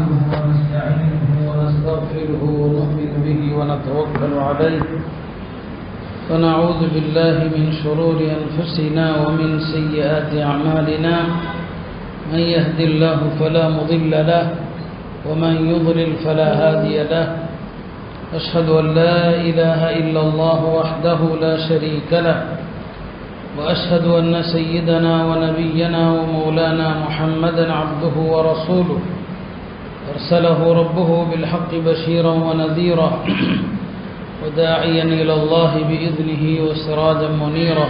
نحمده ونستعينه ونستغفره ونؤمن به ونتوكل عليه ونعوذ بالله من شرور أنفسنا ومن سيئات أعمالنا من يهد الله فلا مضل له ومن يضلل فلا هادي له أشهد أن لا إله إلا الله وحده لا شريك له وأشهد أن سيدنا ونبينا ومولانا محمدا عبده ورسوله أرسله ربه بالحق بشيرا ونذيرا وداعيا إلى الله بإذنه وسراجا منيرا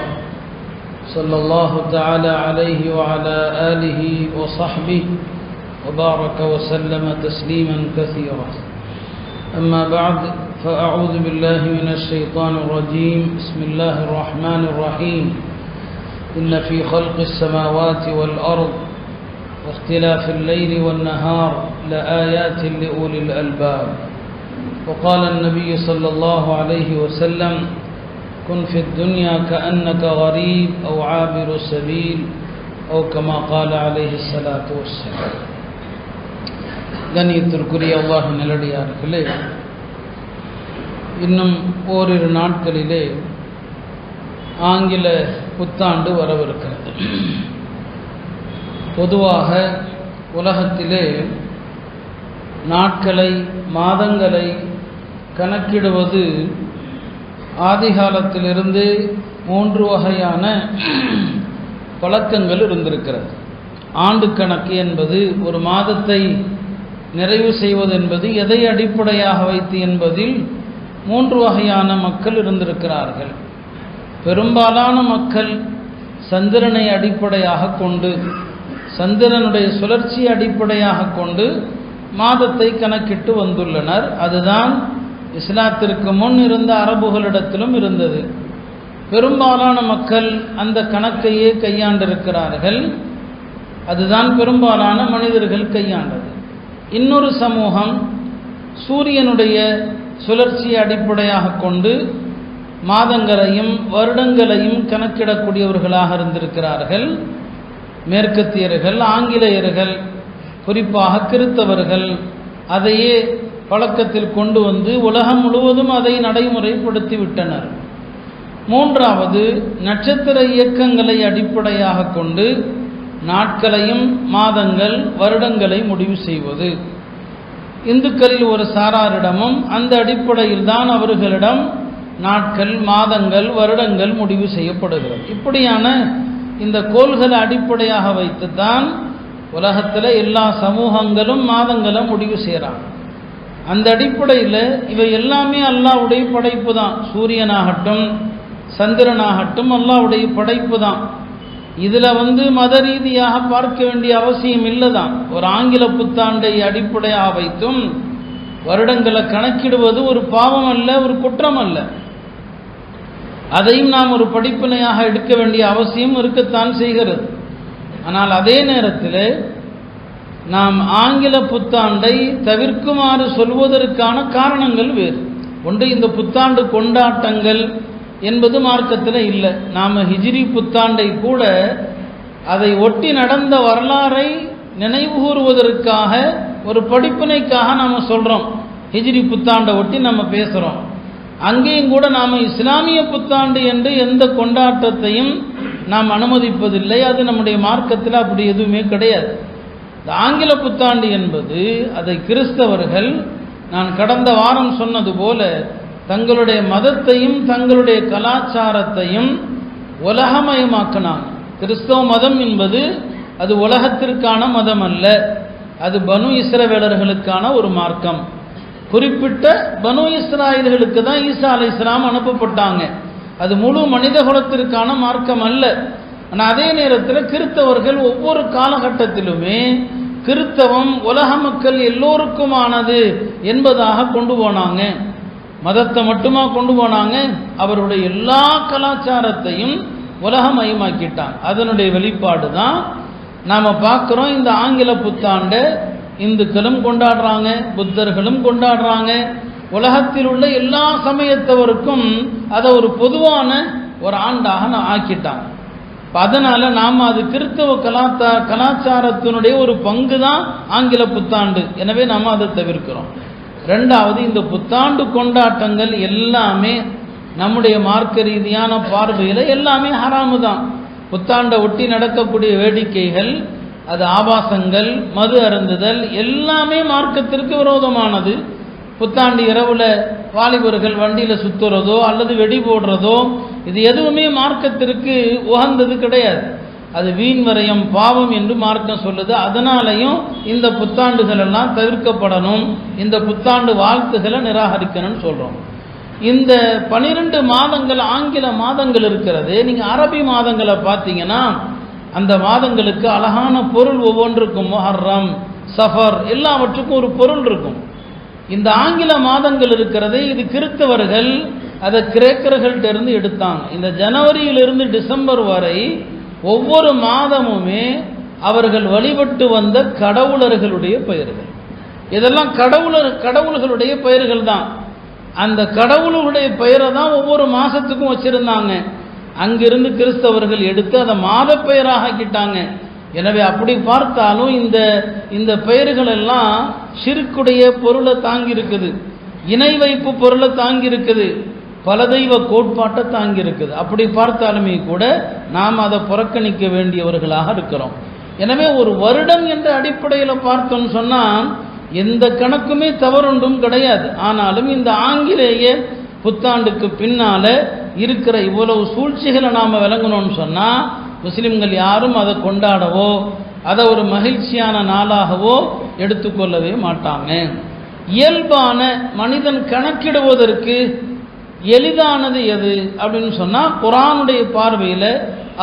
صلى الله تعالى عليه وعلى آله وصحبه وبارك وسلم تسليما كثيرا أما بعد فأعوذ بالله من الشيطان الرجيم بسم الله الرحمن الرحيم إن في خلق السماوات والأرض واختلاف الليل والنهار لآيات لأولي الألباب وقال النبي صلى الله عليه وسلم كن في الدنيا كأنك غريب أو عابر سبيل أو كما قال عليه الصلاة والسلام கண்ணியத்திற்குரிய அல்லாஹ் நல்லடியார்களே, இன்னும் ஓரிரு நாட்களிலே ஆங்கில புத்தாண்டு வரவிருக்கிறது. பொதுவாக உலகத்திலே நாட்களை மாதங்களை கணக்கிடுவது ஆதிகாலத்திலிருந்து 3 வகையான பழக்கங்கள் இருந்திருக்கிறது. ஆண்டு கணக்கு என்பது, ஒரு மாதத்தை நிறைவு செய்வது என்பது எதை அடிப்படையாக வைத்து என்பதில் 3 வகையான மக்கள் இருந்திருக்கிறார்கள். பெரும்பாலான மக்கள் சந்திரனை அடிப்படையாக கொண்டு, சந்திரனுடைய சுழற்சி அடிப்படையாக கொண்டு மாதத்தை கணக்கிட்டு வந்துள்ளனர். அதுதான் இஸ்லாத்திற்கு முன் இருந்த அரபுகளிடத்திலும் இருந்தது. பெரும்பாலான மக்கள் அந்த கணக்கையே கையாண்டிருக்கிறார்கள். அதுதான் பெரும்பாலான மனிதர்கள் கையாண்டது. இன்னொரு சமூகம் சூரியனுடைய சுழற்சியை அடிப்படையாக கொண்டு மாதங்களையும் வருடங்களையும் கணக்கிடக்கூடியவர்களாக இருந்திருக்கிறார்கள். மேற்கத்தியர்கள், ஆங்கிலேயர்கள், குறிப்பாக கிறித்தவர்கள் அதையே பழக்கத்தில் கொண்டு வந்து உலகம் முழுவதும் அதை நடைமுறைப்படுத்திவிட்டனர். 3வது நட்சத்திர இயக்கங்களை அடிப்படையாக கொண்டு நாட்களையும் மாதங்கள் வருடங்களை முடிவு செய்வது. இந்துக்களில் ஒரு சாராரிடமும் அந்த அடிப்படையில் தான் அவர்களிடம் நாட்கள், மாதங்கள், வருடங்கள் முடிவு செய்யப்படுகிறது. இப்படியான இந்த கோள்களை அடிப்படையாக வைத்து தான் உலகத்தில் எல்லா சமூகங்களும் மாதங்களை முடிவு செய்கிறாங்க. அந்த அடிப்படையில் இவை எல்லாமே அல்லாஹ்வுடைய படைப்பு தான். சூரியனாகட்டும் சந்திரனாகட்டும் அல்லாஹ்வுடைய படைப்பு தான். இதில் மத ரீதியாக பார்க்க வேண்டிய அவசியம் இல்லை தான். ஒரு ஆங்கில புத்தாண்டை அடிப்படையாக வைத்தும் வருடங்களை கணக்கிடுவது ஒரு பாவம் அல்ல, ஒரு குற்றம் அல்ல. அதையும் நாம் ஒரு படிப்பினையாக எடுக்க வேண்டிய அவசியம் இருக்கத்தான் செய்கிறது. ஆனால் அதே நேரத்தில் நாம் ஆங்கில புத்தாண்டை தவிர்க்குமாறு சொல்வதற்கான காரணங்கள் வேறு. ஒன்று, இந்த புத்தாண்டு கொண்டாட்டங்கள் என்பது மார்க்கத்தில் இல்லை. நாம் ஹிஜ்ரி புத்தாண்டை கூட அதை ஒட்டி நடந்த வரலாறை நினைவு கூறுவதற்காக, ஒரு படிப்பினைக்காக நாம் சொல்கிறோம். ஹிஜ்ரி புத்தாண்டை ஒட்டி நம்ம பேசுகிறோம். அங்கேயும் கூட நாம் இஸ்லாமிய புத்தாண்டு என்று எந்த கொண்டாட்டத்தையும் நாம் அனுமதிப்பதில்லை. அது நம்முடைய மார்க்கத்தில் அப்படி எதுவுமே கிடையாது. இந்த ஆங்கில புத்தாண்டு என்பது அதை கிறிஸ்தவர்கள், நான் கடந்த வாரம் சொன்னது போல, தங்களுடைய மதத்தையும் தங்களுடைய கலாச்சாரத்தையும் உலகமயமாக்கினாங்க. கிறிஸ்தவ மதம் என்பது அது உலகத்திற்கான மதம் அல்ல. அது பனு இஸ்ரவேலர்களுக்கான ஒரு மார்க்கம். குறிப்பிட்ட பனு இஸ்ராயல்களுக்கு தான் ஈசா அலைஹிஸ்ஸலாம் அனுப்பப்பட்டாங்க. அது முழு மனித குலத்திற்கான மார்க்கம் அல்ல. ஆனால் அதே நேரத்தில் கிறித்தவர்கள் ஒவ்வொரு காலகட்டத்திலுமே கிறித்தவம் உலக மக்கள் எல்லோருக்குமானது என்பதாக கொண்டு போனாங்க. மதத்தை மட்டுமா கொண்டு போனாங்க? அவருடைய எல்லா கலாச்சாரத்தையும் உலகமயமாக்கிட்டாங்க. அதனுடைய வெளிப்பாடு தான் நாம் பார்க்குறோம். இந்த ஆங்கில புத்தாண்டை இந்துக்களும் கொண்டாடுறாங்க, புத்தர்களும் கொண்டாடுறாங்க. உலகத்தில் உள்ள எல்லா சமயத்தவருக்கும் அதை ஒரு பொதுவான ஒரு ஆண்டாக ஆக்கிட்டாங்க. அதனால நாம் அது கிறிஸ்தவ கலாச்சாரத்தினுடைய ஒரு பங்கு தான் ஆங்கில புத்தாண்டு. எனவே நாம் அதை தவிர்க்கிறோம். ரெண்டாவது, இந்த புத்தாண்டு கொண்டாட்டங்கள் எல்லாமே நம்முடைய மார்க்க ரீதியான பார்வையில் எல்லாமே ஹராமு தான். புத்தாண்டை ஒட்டி நடக்கக்கூடிய வேடிக்கைகள், அது ஆபாசங்கள், மது அருந்துதல் எல்லாமே மார்க்கத்திற்கு விரோதமானது. புத்தாண்டு இரவுல வாலிபர்கள் வண்டியில் சுத்துறதோ அல்லது வெடி போடுறதோ இது எதுவுமே மார்க்கத்திற்கு உகந்தது கிடையாது. அது வீண் வரையம், பாவம் என்று மார்க்கம் சொல்லுது. அதனாலையும் இந்த புத்தாண்டுகள் எல்லாம் தவிர்க்கப்படணும், இந்த புத்தாண்டு வாழ்த்துக்களை நிராகரிக்கணும்னு சொல்றோம். இந்த 12 மாதங்கள் ஆங்கில மாதங்கள் இருக்கிறது. நீங்க அரபி மாதங்களை பார்த்தீங்கன்னா அந்த மாதங்களுக்கு அழகான பொருள் ஒவ்வொன்றுக்கும், முஹர்ரம், சஃபர் எல்லாவற்றுக்கும் ஒரு பொருள் இருக்கும். இந்த ஆங்கில மாதங்கள் இருக்கிறது, இது கிறிஸ்தவர்கள் அதை கிரேக்கர்கள்ட்ட இருந்து எடுத்தாங்க. இந்த ஜனவரியிலிருந்து டிசம்பர் வரை ஒவ்வொரு மாதமுமே அவர்கள் வழிபட்டு வந்த கடவுளர்களுடைய பெயர்கள். இதெல்லாம் கடவுள்களுடைய பெயர்கள் தான். அந்த கடவுளுடைய பெயரை தான் ஒவ்வொரு மாசத்துக்கும் வச்சிருந்தாங்க. அங்கிருந்து கிறிஸ்தவர்கள் எடுத்து அதை மாத பெயராக ஆக்கிட்டாங்க. எனவே அப்படி பார்த்தாலும் இந்த பெயர்கள் எல்லாம் ஷிர்க்குடைய பொருளை தாங்கி இருக்குது, இணை வைப்பு பொருளை தாங்கி இருக்குது, பல தெய்வ கோட்பாட்டை தாங்கி இருக்குது. அப்படி பார்த்தாலுமே கூட நாம் அதை புறக்கணிக்க வேண்டியவர்களாக இருக்கிறோம். எனவே ஒரு வருடம் என்ற அடிப்படையில் பார்த்தோம்னு சொன்னால் எந்த கணக்குமே தவறொன்றும் கிடையாது. ஆனாலும் இந்த ஆங்கிலேய புத்தாண்டுக்கு பின்னால இருக்கிற இவ்வளவு சூழ்ச்சிகளை நாம் விளங்கணும்னு சொன்னால் முஸ்லிம்கள் யாரும் அதை கொண்டாடவோ அதை ஒரு மகிழ்ச்சியான நாளாகவோ எடுத்துக்கொள்ளவே மாட்டாங்க. இயல்பான மனிதன் கணக்கிடுவதற்கு எளிதானது எது அப்படின்னு சொன்னால் குர்ஆனுடைய பார்வையில்,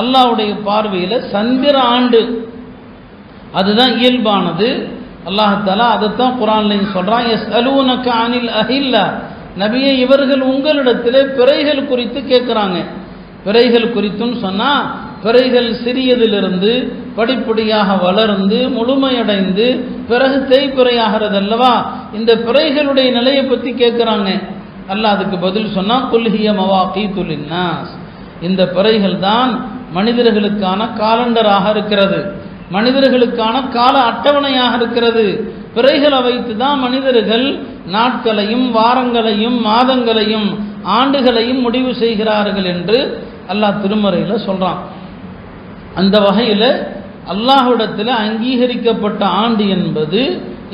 அல்லாஹ்வுடைய பார்வையில் சந்திர ஆண்டு அதுதான் இயல்பானது. அல்லாஹ் தஆலா அதைத்தான் குர்ஆன்லையும் சொல்றான். யஸ்அலூனக அனில் அஹில்லா, நபியே இவர்கள் உங்களிடத்திலே பிறைகள் குறித்து கேட்குறாங்க. பிறைகள் குறித்துன்னு சொன்னால் பிறைகள் சிறியதிலிருந்து படிப்படியாக வளர்ந்து முழுமையடைந்து பிறகு தேய்பிறையாகிறது அல்லவா. இந்த பிறைகளுடைய நிலையை பற்றி கேட்குறாங்க. அல்லாஹ் அதுக்கு பதில் சொன்னா, குல் ஹிய மவாகீது லின்னாஸ், இந்த பிறைகள் தான் மனிதர்களுக்கான காலண்டராக இருக்கிறது, மனிதர்களுக்கான கால அட்டவணையாக இருக்கிறது. பிறைகளை வைத்து தான் மனிதர்கள் நாட்களையும் வாரங்களையும் மாதங்களையும் ஆண்டுகளையும் முடிவு செய்கிறார்கள் என்று அல்லாஹ் திருமறையில் சொல்றான். அந்த வகையில் அல்லாஹ்விடத்தில் அங்கீகரிக்கப்பட்ட ஆண்டு என்பது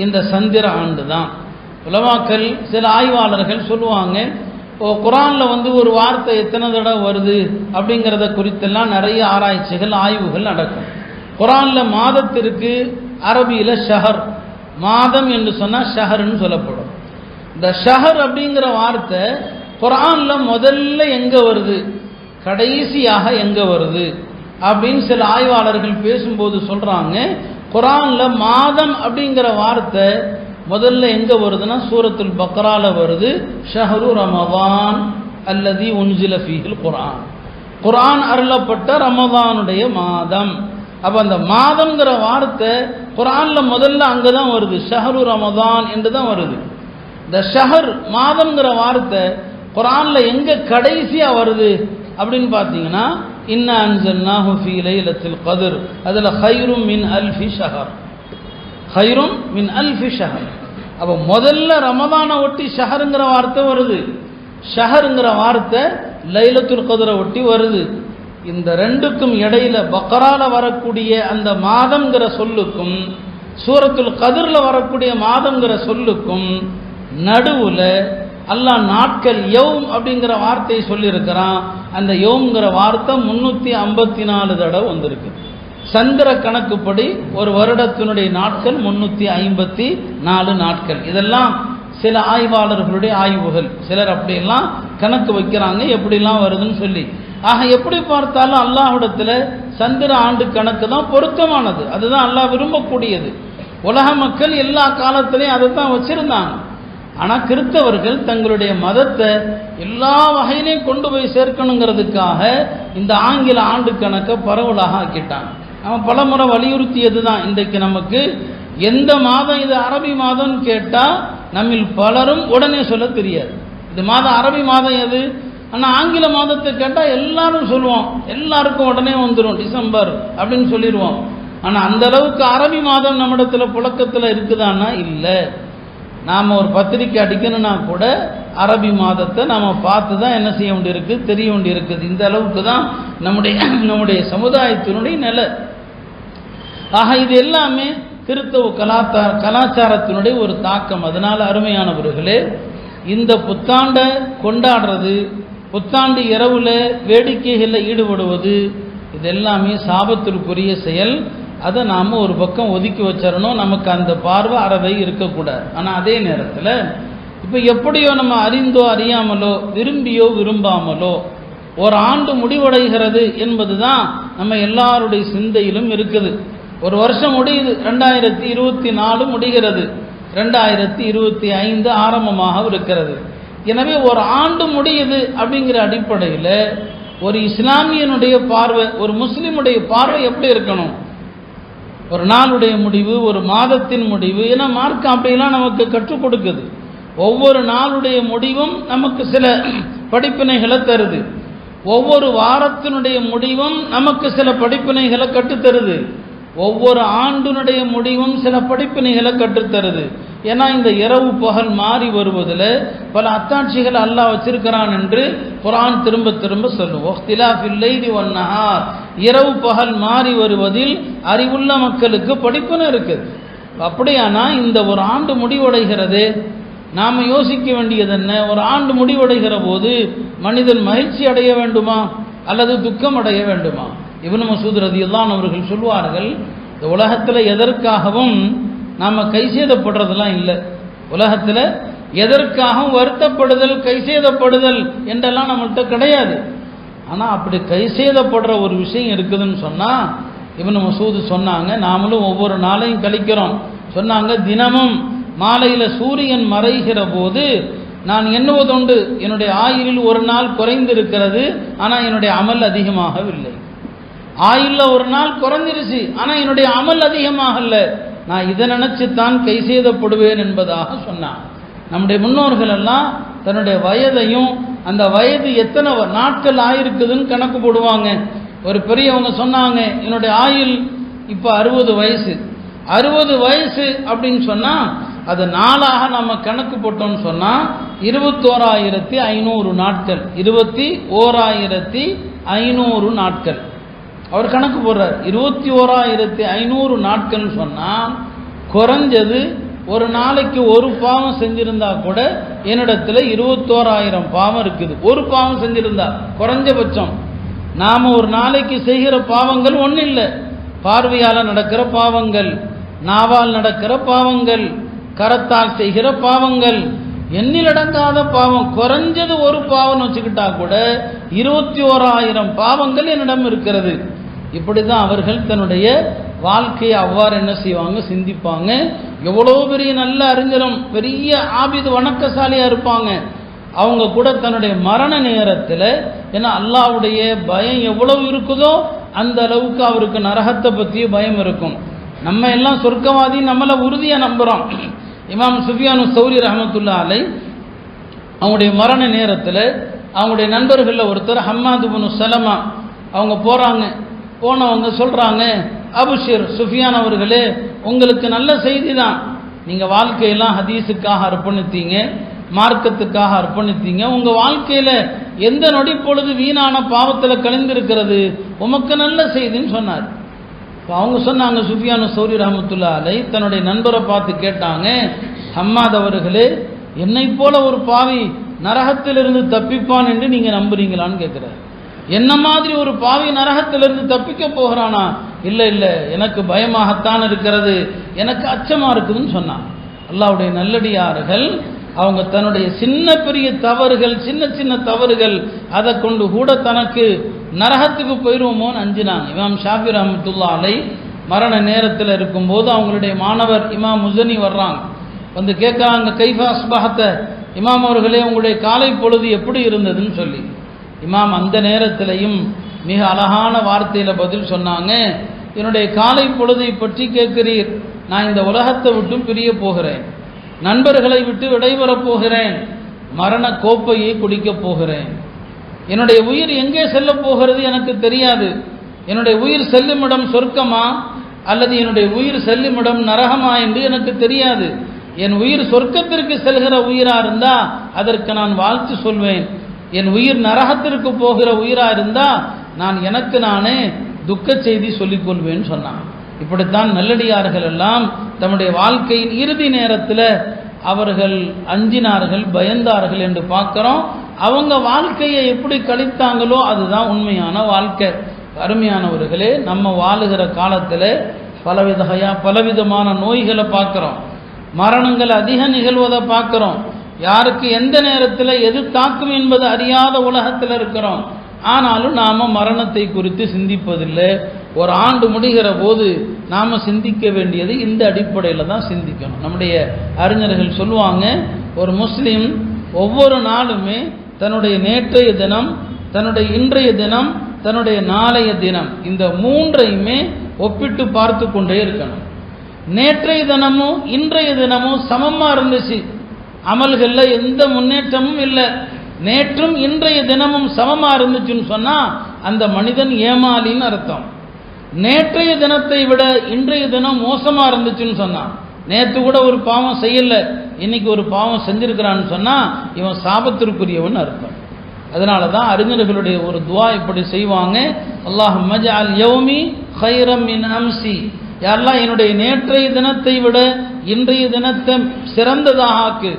இந்த சந்திர ஆண்டு தான். உலமாக்கள், சில ஆய்வாளர்கள் சொல்லுவாங்க, குர்ஆனில் ஒரு வார்த்தை எத்தனை தடவை வருது அப்படிங்கிறத குறித்தெல்லாம் நிறைய ஆராய்ச்சிகள் ஆய்வுகள் நடக்கும். குர்ஆனில் மாதத்திற்கு அரபியில் ஷஹர், மாதம் என்று சொன்னால் ஷஹர்னு சொல்லப்படும். இந்த ஷஹர் அப்படிங்கிற வார்த்தை குர்ஆனில் முதல்ல எங்கே வருது, கடைசியாக எங்கே வருது அப்படின்னு சில ஆய்வாளர்கள் பேசும்போது சொல்கிறாங்க, குர்ஆனில் மாதம் அப்படிங்கிற வார்த்தை முதல்ல எங்கே வருதுன்னா சூரத்துல் பக்ரால வருது. ஷஹரு ரமதான் அல்லதி உன்சில ஃபீஹில் குர்ஆன், குர்ஆன் அருளப்பட்ட ரமதானுடைய மாதம். அப்போ அந்த மாதம்ங்கிற வார்த்தை குர்ஆனில் முதல்ல அங்கே தான் வருது, ஷஹரு ரமதான் என்று தான் வருது. இந்த ஷஹர் மாதம்ங்கிற வார்த்தை குர்ஆனில் எங்கே கடைசியாக வருது அப்படின்னு பார்த்தீங்கன்னா, இன்னா அன்ஸல்னாஹு ஃபீ லைலத்தில் கத்ர், அதில் ஹைரும் மின் அல்ஃபி ஷஹர், ஹைரும் மின் அல்ஃபி ஷஹர். அப்போ முதல்ல ரமதானை ஒட்டி ஷஹருங்கிற வார்த்தை வருது, ஷஹருங்கிற வார்த்தை லைலத்துல் கத்ரை ஒட்டி வருது. இந்த ரெண்டுக்கும் இடையில பக்ரால வரக்கூடிய அந்த மாதம்ங்கிற சொல்லுக்கும் சூரத்துல் கத்ரில் வரக்கூடிய மாதம்ங்கிற சொல்லுக்கும் நடுவுல அல்லாஹ் நாட்கள் யௌம் அப்படிங்கிற வார்த்தையை சொல்லியிருக்கிறான். அந்த யௌம்ங்கிற வார்த்தை 354 தடவை வந்திருக்கு. சந்திர கணக்குப்படி ஒரு வருடத்தினுடைய நாட்கள் 354 நாட்கள். இதெல்லாம் சில ஆய்வாளர்களுடைய ஆய்வுகள். சிலர் அப்படியெல்லாம் கணக்கு வைக்கிறாங்க, எப்படிலாம் வருதுன்னு சொல்லி. ஆக எப்படி பார்த்தாலும் அல்லாஹ்விடத்தில் சந்திர ஆண்டு கணக்கு தான் பொருத்தமானது, அதுதான் அல்லாஹ் விரும்பக்கூடியது. உலக மக்கள் எல்லா காலத்திலையும் அதை தான் வச்சிருந்தாங்க. ஆனால் கிறிஸ்தவர்கள் தங்களுடைய மதத்தை எல்லா வகையிலையும் கொண்டு போய் சேர்க்கணுங்கிறதுக்காக இந்த ஆங்கில ஆண்டு கணக்கை பரவலாக ஆக்கிட்டாங்க. நம்ம பல முறை வலியுறுத்தியது தான். இன்றைக்கு நமக்கு எந்த மாதம் இது அரபி மாதம்னு கேட்டால் நம்மில் பலரும் உடனே சொல்ல தெரியாது. இது மாதம் அரபி மாதம் எது, ஆனால் ஆங்கில மாதத்தை கேட்டால் எல்லாரும் சொல்லுவோம், எல்லாருக்கும் உடனே வந்துடும் டிசம்பர் அப்படின்னு சொல்லிடுவோம். ஆனால் அந்த அளவுக்கு அரபி மாதம் நம்மிடத்தில் புழக்கத்தில் இருக்குதான்னா இல்லை. நாம் ஒரு பத்திரிக்கை அடிக்கணும்னா கூட அரபி மாதத்தை நாம் பார்த்து தான் என்ன செய்ய வேண்டியிருக்கு, தெரிய வேண்டியிருக்குது. இந்த அளவுக்கு தான் நம்முடைய சமுதாயத்தினுடைய நிலை. ஆக இது எல்லாமே கிறிஸ்தவ கலாச்சாரத்தினுடைய ஒரு தாக்கம். அதனால் அருமையானவர்களே, இந்த புத்தாண்டை கொண்டாடுறது, புத்தாண்டு இரவில் வேடிக்கைகளில் ஈடுபடுவது, இது எல்லாமே சாபத்திற்குரிய செயல். அதை நாம் ஒரு பக்கம் ஒதுக்கி வச்சிடணும். நமக்கு அந்த பார்வை அறவை இருக்கக்கூடாது. ஆனால் அதே நேரத்தில் இப்போ எப்படியோ நம்ம அறிந்தோ அறியாமலோ விரும்பியோ விரும்பாமலோ ஒரு ஆண்டு முடிவடைகிறது என்பது தான் நம்ம எல்லாருடைய சிந்தையிலும் இருக்குது. ஒரு வருஷம் முடியுது, 2024 முடிகிறது, 2025 ஆரம்பமாக இருக்கிறது. எனவே ஒரு ஆண்டு முடியுது அப்படிங்கிற அடிப்படையில் ஒரு இஸ்லாமியனுடைய பார்வை, ஒரு முஸ்லிமுடைய பார்வை எப்படி இருக்கணும்? ஒரு நாளுடைய முடிவு, ஒரு மாதத்தின் முடிவு, ஏன்னா மார்க்கம் அப்படிலாம் நமக்கு கற்றுக் கொடுக்குது. ஒவ்வொரு நாளுடைய முடிவும் நமக்கு சில படிப்பினைகளை தருது. ஒவ்வொரு வாரத்தினுடைய முடிவும் நமக்கு சில படிப்பினைகளை கற்றுத்தருது. ஒவ்வொரு ஆண்டினுடைய முடிவும் சில படிப்பினைகளை கற்றுத்தருது. ஏன்னா இந்த இரவு பகல் மாறி வருவதில் பல அத்தாட்சிகள் அல்லாஹ் வச்சிருக்கிறான் என்று குர்ஆன் திரும்ப திரும்ப சொல்லும். வக்திலாஃபில் லைலி வன்னஹார், இரவு பகல் மாறி வருவதில் அறிவுள்ள மக்களுக்கு படிப்பினை இருக்குது. அப்படியானா இந்த ஒரு ஆண்டு முடிவடைகிறது, நாம் யோசிக்க வேண்டியது என்ன? ஒரு ஆண்டு முடிவடைகிற போது மனிதன் மகிழ்ச்சி அடைய வேண்டுமா அல்லது துக்கம் அடைய வேண்டுமா? இப்னு மஸ்ஊத் ரலியல்லாஹு அவர்கள் சொல்வார்கள், இந்த உலகத்தில் எதற்காகவும் நாம் கைசேதப்படுறதெல்லாம் இல்லை. உலகத்தில் எதற்காகவும் வருத்தப்படுதல், கைசேதப்படுதல் என்றெல்லாம் நம்மள்கிட்ட கிடையாது. ஆனால் அப்படி கைசேதப்படுற ஒரு விஷயம் இருக்குதுன்னு சொன்னால் இப்னு மஸ்ஊத் சொன்னாங்க, நாமளும் ஒவ்வொரு நாளையும் கழிக்கிறோம். சொன்னாங்க, தினமும் மாலையில் சூரியன் மறைகிற போது நான் எண்ணுவதுண்டு, என்னுடைய ஆயுளில் ஒரு நாள் குறைந்திருக்கிறது, ஆனால் என்னுடைய அமல் அதிகமாகவில்லை. ஆயுளில் ஒரு நாள் குறைஞ்சிருச்சு, ஆனால் என்னுடைய அமல் அதிகமாகல, நான் இதை நினைச்சுத்தான் கைசேதப்படுவேன் என்பதாக சொன்னான். நம்முடைய முன்னோர்கள் எல்லாம் தன்னுடைய வயதையும் அந்த வயது எத்தனை நாட்கள் ஆயிருக்குதுன்னு கணக்கு போடுவாங்க. ஒரு பெரியவங்க சொன்னாங்க, என்னுடைய ஆயுள் இப்போ 60 வயசு. 60 வயசு அப்படின்னு சொன்னால் அது நாளாக நம்ம கணக்கு போட்டோம்னு சொன்னால் 21,500 நாட்கள். 21,500 நாட்கள் அவர் கணக்கு போடுறார். 21,500 நாட்கள் சொன்னால் குறைஞ்சது ஒரு நாளைக்கு ஒரு பாவம் செஞ்சிருந்தா கூட என்னிடத்தில் 21,000 பாவம் இருக்குது. ஒரு பாவம் செஞ்சிருந்தா குறைஞ்சபட்சம். நாம் ஒரு நாளைக்கு செய்கிற பாவங்கள் ஒன்றும் இல்லை. பார்வையால் நடக்கிற பாவங்கள், நாவால் நடக்கிற பாவங்கள், கரத்தால் செய்கிற பாவங்கள், எண்ணிலடங்காத பாவம். குறைஞ்சது ஒரு பாவம் வச்சுக்கிட்டா கூட 21,000 பாவங்கள் என்னிடம் இருக்கிறது. இப்படி தான் அவர்கள் தன்னுடைய வாழ்க்கையை அவ்வாறு என்ன செய்வாங்க, சிந்திப்பாங்க. எவ்வளோ பெரிய நல்ல அறிஞரும் பெரிய ஆபிது வணக்கசாலியாக இருப்பாங்க. அவங்க கூட தன்னுடைய மரண நேரத்தில், ஏன்னா அல்லாஹ்வுடைய பயம் எவ்வளவு இருக்குதோ அந்த அளவுக்கு அவருக்கு நரகத்தை பற்றிய பயம் இருக்கும். நம்ம எல்லாம் சொர்க்கவாதி, நம்மளை உறுதியாக நம்புகிறோம். இமாம் சுஃபியானு சௌரி ரஹ்மத்துல்லாஹி அலைஹி அவங்களுடைய மரண நேரத்தில் அவங்களுடைய நண்பர்களில் ஒருத்தர் ஹம்மாது இப்னு சலமா அவங்க போகிறாங்க. போனவங்க சொல்கிறாங்க, அபுஷிர் சுஃபியான் அவர்களே, உங்களுக்கு நல்ல செய்தி தான். நீங்கள் வாழ்க்கையெல்லாம் ஹதீஸுக்காக அர்ப்பணித்தீங்க, மார்க்கத்துக்காக அர்ப்பணித்தீங்க. உங்கள் வாழ்க்கையில் எந்த நொடி பொழுது வீணான பாவத்தில் கலந்திருக்கிறது, உமக்கு நல்ல செய்தின்னு சொன்னார். இப்போ அவங்க சொன்னாங்க, சுஃபியானு சௌரி ரஹ்மத்துல்லாஹி அலைஹி தன்னுடைய நண்பரை பார்த்து கேட்டாங்க, ஹம்மாத் அவர்களே, என்னை போல ஒரு பாவி நரகத்திலிருந்து தப்பிப்பான் என்று நீங்கள் நம்புறீங்களான்னு கேட்குறாரு. என்ன மாதிரி ஒரு பாவி நரகத்திலிருந்து தப்பிக்க போகிறானா? இல்லை இல்லை, எனக்கு பயமாகத்தான் இருக்கிறது, எனக்கு அச்சமாக இருக்குதுன்னு சொன்னான். அல்லாஹ்வுடைய நல்லடியார்கள் அவங்க தன்னுடைய சின்ன பெரிய தவறுகள், சின்ன சின்ன தவறுகள், அதை கொண்டு கூட தனக்கு நரகத்துக்கு போயிடுவோமோன்னு அஞ்சினாங்க. இமாம் ஷாஃபி ரஹ்மத்துல்லாஹி அலைஹி மரண நேரத்தில் இருக்கும்போது அவங்களுடைய மாணவர் இமாம் முஸனி வர்றாங்க. வந்து கேட்குறாங்க, கைஃபா அஸ்பஹத, இமாம் அவர்களே உங்களுடைய காலை பொழுது எப்படி இருந்ததுன்னு சொல்லி. இமாம் அந்த நேரத்திலையும் மிக அழகான வார்த்தையில் பதில் சொன்னாங்க, என்னுடைய காலை பொழுதை பற்றி கேட்கிறீர், நான் இந்த உலகத்தை விட்டு பிரிய போகிறேன், நண்பர்களை விட்டு விடைபெறப் போகிறேன், மரண கோப்பையை குடிக்கப் போகிறேன். என்னுடைய உயிர் எங்கே செல்ல போகிறது எனக்கு தெரியாது. என்னுடைய உயிர் செல்லுமிடம் சொர்க்கமா அல்லது என்னுடைய உயிர் செல்லுமிடம் நரகமா என்று எனக்கு தெரியாது. என் உயிர் சொர்க்கத்திற்கு செல்கிற உயிரா இருந்தா அதற்கு நான் வாழ்த்து சொல்வேன். என் உயிர் நரகத்திற்கு போகிற உயிரா இருந்தா நான் எனக்கு நானே துக்க செய்தி சொல்லிக் கொள்வேன்னு சொன்னான். இப்படித்தான் நல்லடியார்கள் எல்லாம் தம்முடைய வாழ்க்கையின் இறுதி நேரத்தில் அவர்கள் அஞ்சினார்கள், பயந்தார்கள் என்று பார்க்கிறோம். அவங்க வாழ்க்கையை எப்படி கழித்தாங்களோ அதுதான் உண்மையான வாழ்க்கை. அருமையானவர்களே, நம்ம வாழுகிற காலத்தில் பலவிதமான நோய்களை பார்க்கிறோம், மரணங்கள் அதிக நிகழ்வதை பார்க்கிறோம். யாருக்கு எந்த நேரத்தில் எது தாக்கும் என்பது அறியாத உலகத்தில் இருக்கிறோம். ஆனாலும் நாம மரணத்தை குறித்து சிந்திப்பதில்லை. ஒரு ஆண்டு முடிகிற போது நாம சிந்திக்க வேண்டியது இந்த அடிப்படையில் தான் சிந்திக்கணும். நம்முடைய அறிஞர்கள் சொல்லுவாங்க, ஒரு முஸ்லீம் ஒவ்வொரு நாளுமே தன்னுடைய நேற்றைய தினம், தன்னுடைய இன்றைய தினம், தன்னுடைய நாளைய தினம், இந்த மூன்றையுமே ஒப்பிட்டு பார்த்து கொண்டே இருக்கணும். நேற்றைய தினமும் இன்றைய தினமும் சமமா இருந்துச்சு, அமல்கள்ல எந்த முன்னேற்றமும் இல்லை. நேற்றும் இன்றைய தினமும் சமமா இருந்துச்சுன்னு சொன்னா அந்த மனிதன் ஏமாலின்னு அர்த்தம். நேற்றைய தினத்தை விட இன்றைய தினம் மோசமா இருந்துச்சுன்னு சொன்னா, நேற்று கூட ஒரு பாவம் செய்யல, இன்னைக்கு ஒரு பாவம் செஞ்சிருக்கிறான்னு சொன்னா இவன் சாபத்திற்குரியவன் அர்த்தம். அதனாலதான் அறிஞர்களுடைய ஒரு துவா இப்படி செய்வாங்க, அல்லாஹும்ம ஜஅல் யௌமி கைரம் மின் அம்சி, யா அல்லாஹ் என்னுடைய நேற்றைய தினத்தை விட இன்றைய தினத்தை சிறந்ததாக ஆக்கு,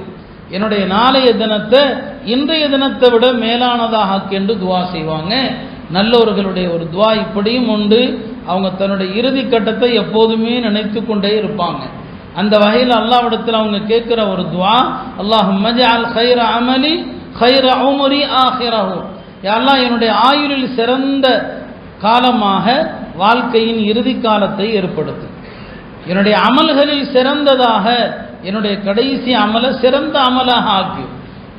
என்னுடைய நாளைய தினத்தை இன்றைய தினத்தை விட மேலானதாக ஆக்கு என்று துவா செய்வாங்க. நல்லவர்களுடைய ஒரு துவா இப்படியும் உண்டு. அவங்க தன்னுடைய இறுதி கட்டத்தை எப்போதுமே நினைத்து கொண்டே இருப்பாங்க. அந்த வகையில் அல்லாஹ்விடத்தில் அவங்க கேட்கிற ஒரு துவா, அல்லாஹும்ம ஜஅல் கைர அமலி கைர உம்ரி ஆகிரஹு, யா அல்லாஹ் என்னுடைய ஆயுளில் சிறந்த காலமாக வாழ்க்கையின் இறுதி காலத்தை ஏற்படுத்து, என்னுடைய அமல்களில் சிறந்ததாக என்னுடைய கடைசி அமலை சிறந்த அமலாக ஆக்கு.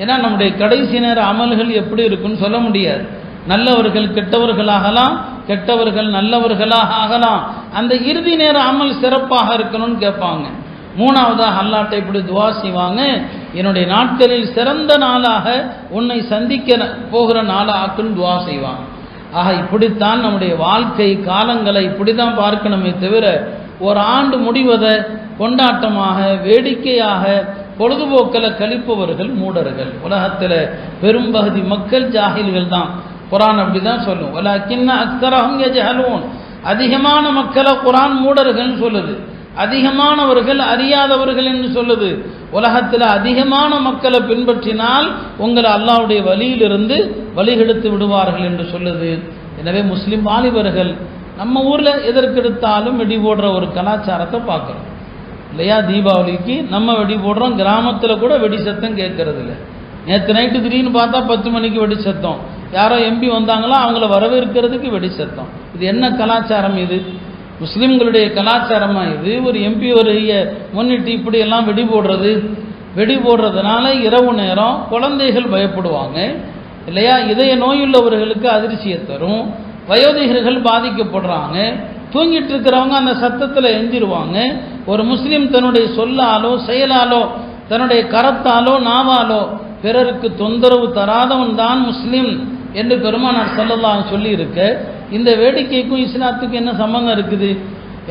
ஏன்னா நம்முடைய கடைசி நேர அமல்கள் எப்படி இருக்குன்னு சொல்ல முடியாது. நல்லவர்கள் கெட்டவர்களாகலாம், கெட்டவர்கள் நல்லவர்களாக ஆகலாம். அந்த இறுதி நேர அமல் சிறப்பாக இருக்கணும்னு கேட்பாங்க. மூணாவதாக அல்லாஹ்ட்ட இப்படி துவா செய்வாங்க, என்னுடைய நாட்களில் சிறந்த நாளாக உன்னை சந்திக்க போகிற நாளை ஆக்குன்னு துவா செய்வாங்க. ஆக இப்படித்தான் நம்முடைய வாழ்க்கை காலங்களை இப்படிதான் பார்க்கணுமே தவிர ஒரு ஆண்டு முடிவதை கொண்டாட்டமாக வேடிக்கையாக பொழுதுபோக்கில் கழிப்பவர்கள் மூடர்கள். உலகத்தில் பெரும்பகுதி மக்கள் ஜாஹில்கள் தான். குர்ஆன் அப்படிதான் சொல்லும், வலக்கின்ன அக்ஸரஹும் யஜஹலூன், அதிகமான மக்களை குர்ஆன் மூடர்கள் சொல்லுது, அதிகமானவர்கள் அறியாதவர்கள் என்று சொல்லுது. உலகத்தில் அதிகமான மக்களை பின்பற்றினால் உங்களை அல்லாஹ்வுடைய வழியிலிருந்து வழிகெடுத்து விடுவார்கள் என்று சொல்லுது. எனவே முஸ்லிம் வாலிபர்கள் நம்ம ஊரில் எதற்கெடுத்தாலும் வெடி போடுற ஒரு கலாச்சாரத்தை பார்க்குறோம் இல்லையா? தீபாவளிக்கு நம்ம வெடி போடுறோம், கிராமத்தில் கூட வெடி சத்தம் கேட்கறது இல்லை. நேற்று நைட்டு திடீர்னு பார்த்தா 10 மணிக்கு வெடி சத்தம், யாரோ எம்பி வந்தாங்களோ அவங்கள வரவேற்கிறதுக்கு வெடி சத்தம். இது என்ன கலாச்சாரம்? இது முஸ்லிம்களுடைய கலாச்சாரமா? இது ஒரு எம்பி வருகையை முன்னிட்டு இப்படியெல்லாம் வெடி போடுறது. வெடி போடுறதுனால இரவு நேரம் குழந்தைகள் பயப்படுவாங்க இல்லையா? இதய நோயுள்ளவர்களுக்கு அதிர்ச்சியை தரும், வயோதிகர்கள் பாதிக்கப்படுறாங்க, தூங்கிட்டு இருக்கிறவங்க அந்த சத்தத்தில் எந்திருவாங்க. ஒரு முஸ்லீம் தன்னுடைய சொல்லாலோ செயலாலோ தன்னுடைய கரத்தாலோ நாவாலோ பிறருக்கு தொந்தரவு தராதவன் தான் முஸ்லீம் என்று பெருமானார் ஸல்லல்லாஹு அலைஹி சொல்லி இருக்க, இந்த வேடிக்கைக்கும் இஸ்லாத்துக்கும் என்ன சம்பந்தம் இருக்குது?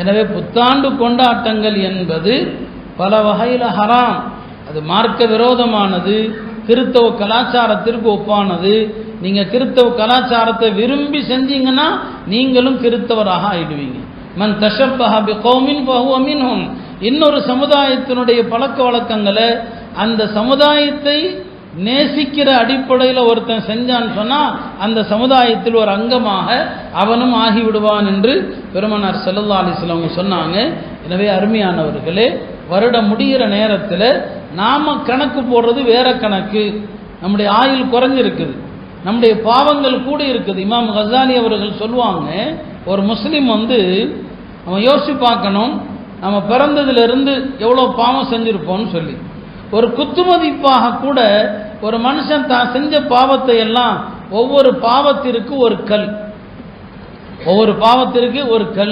எனவே புத்தாண்டு கொண்டாட்டங்கள் என்பது பல வகையில் ஹராம், அது மார்க்க விரோதமானது, கிறிஸ்தவ கலாச்சாரத்திற்கு ஒப்பானது. நீங்க கிறிஸ்தவ கலாச்சாரத்தை விரும்பி செஞ்சீங்கன்னா நீங்களும் கிறிஸ்தவராக ஆயிடுவீங்க. மன் தஷப்பஹ பிகௌமின் ஃபஹுவ மின்ஹும், இன்னொரு சமுதாயத்தினுடைய பழக்க வழக்கங்களை அந்த சமுதாயத்தை நேசிக்கிற அடிப்படையில் ஒருத்தன் செஞ்சான்னு சொன்னா அந்த சமுதாயத்தில் ஒரு அங்கமாக அவனும் ஆகிவிடுவான் என்று பெருமானார் ஸல்லல்லாஹு அலைஹி வஸல்லம் சொன்னாங்க. எனவே அருமையானவர்களே, வருடம் முடிகிற நேரத்தில் நாம கணக்கு போடுறது வேற கணக்கு. நம்முடைய ஆயுள் குறைஞ்சிருக்குது, நம்முடைய பாவங்கள் கூட இருக்குது. இமாம் கஸாலி அவர்கள் சொல்லுவாங்க, ஒரு முஸ்லீம் அவன் யோசிச்சு பார்க்கணும், நம்ம பிறந்ததிலிருந்து எவ்வளோ பாவம் செஞ்சிருப்போம்னு சொல்லி. ஒரு குத்துமதிப்பாக கூட ஒரு மனுஷன் தான் செஞ்ச பாவத்தை எல்லாம் ஒவ்வொரு பாவத்திற்கு ஒரு கல், ஒவ்வொரு பாவத்திற்கு ஒரு கல்.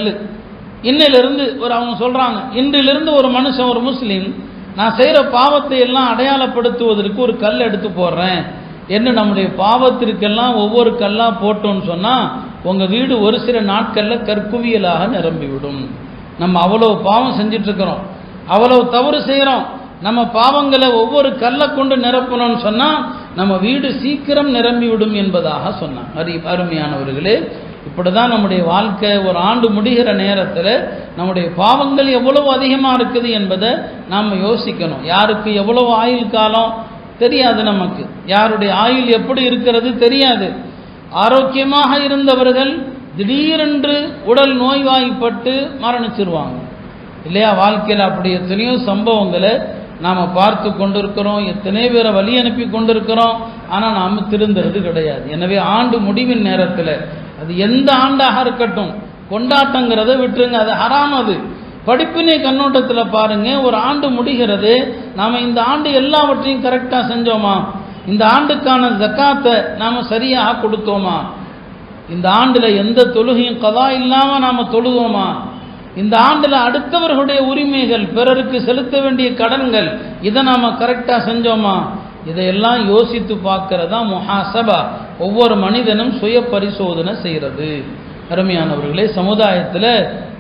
இன்னிலிருந்து அவங்க சொல்றாங்க, இன்றிலிருந்து ஒரு மனுஷன், ஒரு முஸ்லீம், நான் செய்கிற பாவத்தை எல்லாம் அடையாளப்படுத்துவதற்கு ஒரு கல் எடுத்து போடுறேன். என்று நம்முடைய பாவத்திற்கெல்லாம் ஒவ்வொரு கல்லாக போட்டோன்னு சொன்னால் உங்கள் வீடு ஒரு சில நாட்களில் கற்குவியலாக நிரம்பிவிடும். நம்ம அவ்வளோ பாவம் செஞ்சிட்ருக்கிறோம், அவ்வளோ தவறு செய்கிறோம். நம்ம பாவங்களை ஒவ்வொரு கல்லை கொண்டு நிரப்பணும்னு சொன்னால் நம்ம வீடு சீக்கிரம் நிரம்பிவிடும் என்பதாக சொன்னான். அருமையானவர்களே, இப்படி தான் நம்முடைய வாழ்க்கை ஒரு ஆண்டு முடிகிற நேரத்தில் நம்முடைய பாவங்கள் எவ்வளவு அதிகமாக இருக்குது என்பதை நாம் யோசிக்கணும். யாருக்கு எவ்வளவு ஆயுள் காலம் தெரியாது, நமக்கு யாருடைய ஆயுள் எப்படி இருக்கிறது தெரியாது. ஆரோக்கியமாக இருந்தவர்கள் திடீரென்று உடல் நோய்வாய்ப்பட்டு மரணிச்சிருவாங்க இல்லையா? வாழ்க்கையில் அப்படி எத்தனையோ சம்பவங்களை நாம் பார்த்து கொண்டிருக்கிறோம், எத்தனை பேரை வழி அனுப்பி கொண்டிருக்கிறோம். ஆனால் நாம் திருந்துறது கிடையாது. எனவே ஆண்டு முடிவின் நேரத்தில் அது எந்த ஆண்டாக இருக்கட்டும், கொண்டாட்டங்கிறத விட்டுருங்க, அது ஹராம். அது படிப்பினை கண்ணோட்டத்தில் பாருங்க, ஒரு ஆண்டு முடிகிறது, நாம் இந்த ஆண்டு எல்லாவற்றையும் கரெக்டாக செஞ்சோமா? இந்த ஆண்டுக்கான ஜக்காத்தை நாம் சரியாக கொடுத்தோமா? இந்த ஆண்டில் எந்த தொழுகையும் கதா இல்லாமல் நாம் தொழுவோமா? இந்த ஆண்டில் அடுத்தவர்களுடைய உரிமைகள், பிறருக்கு செலுத்த வேண்டிய கடன்கள், இதை நாம் கரெக்டாக செஞ்சோமா? இதையெல்லாம் யோசித்து பார்க்கறதா முஹாசபா. ஒவ்வொரு மனிதனும் சுய பரிசோதனை செய்கிறது. அருமையானவர்களே, சமுதாயத்தில்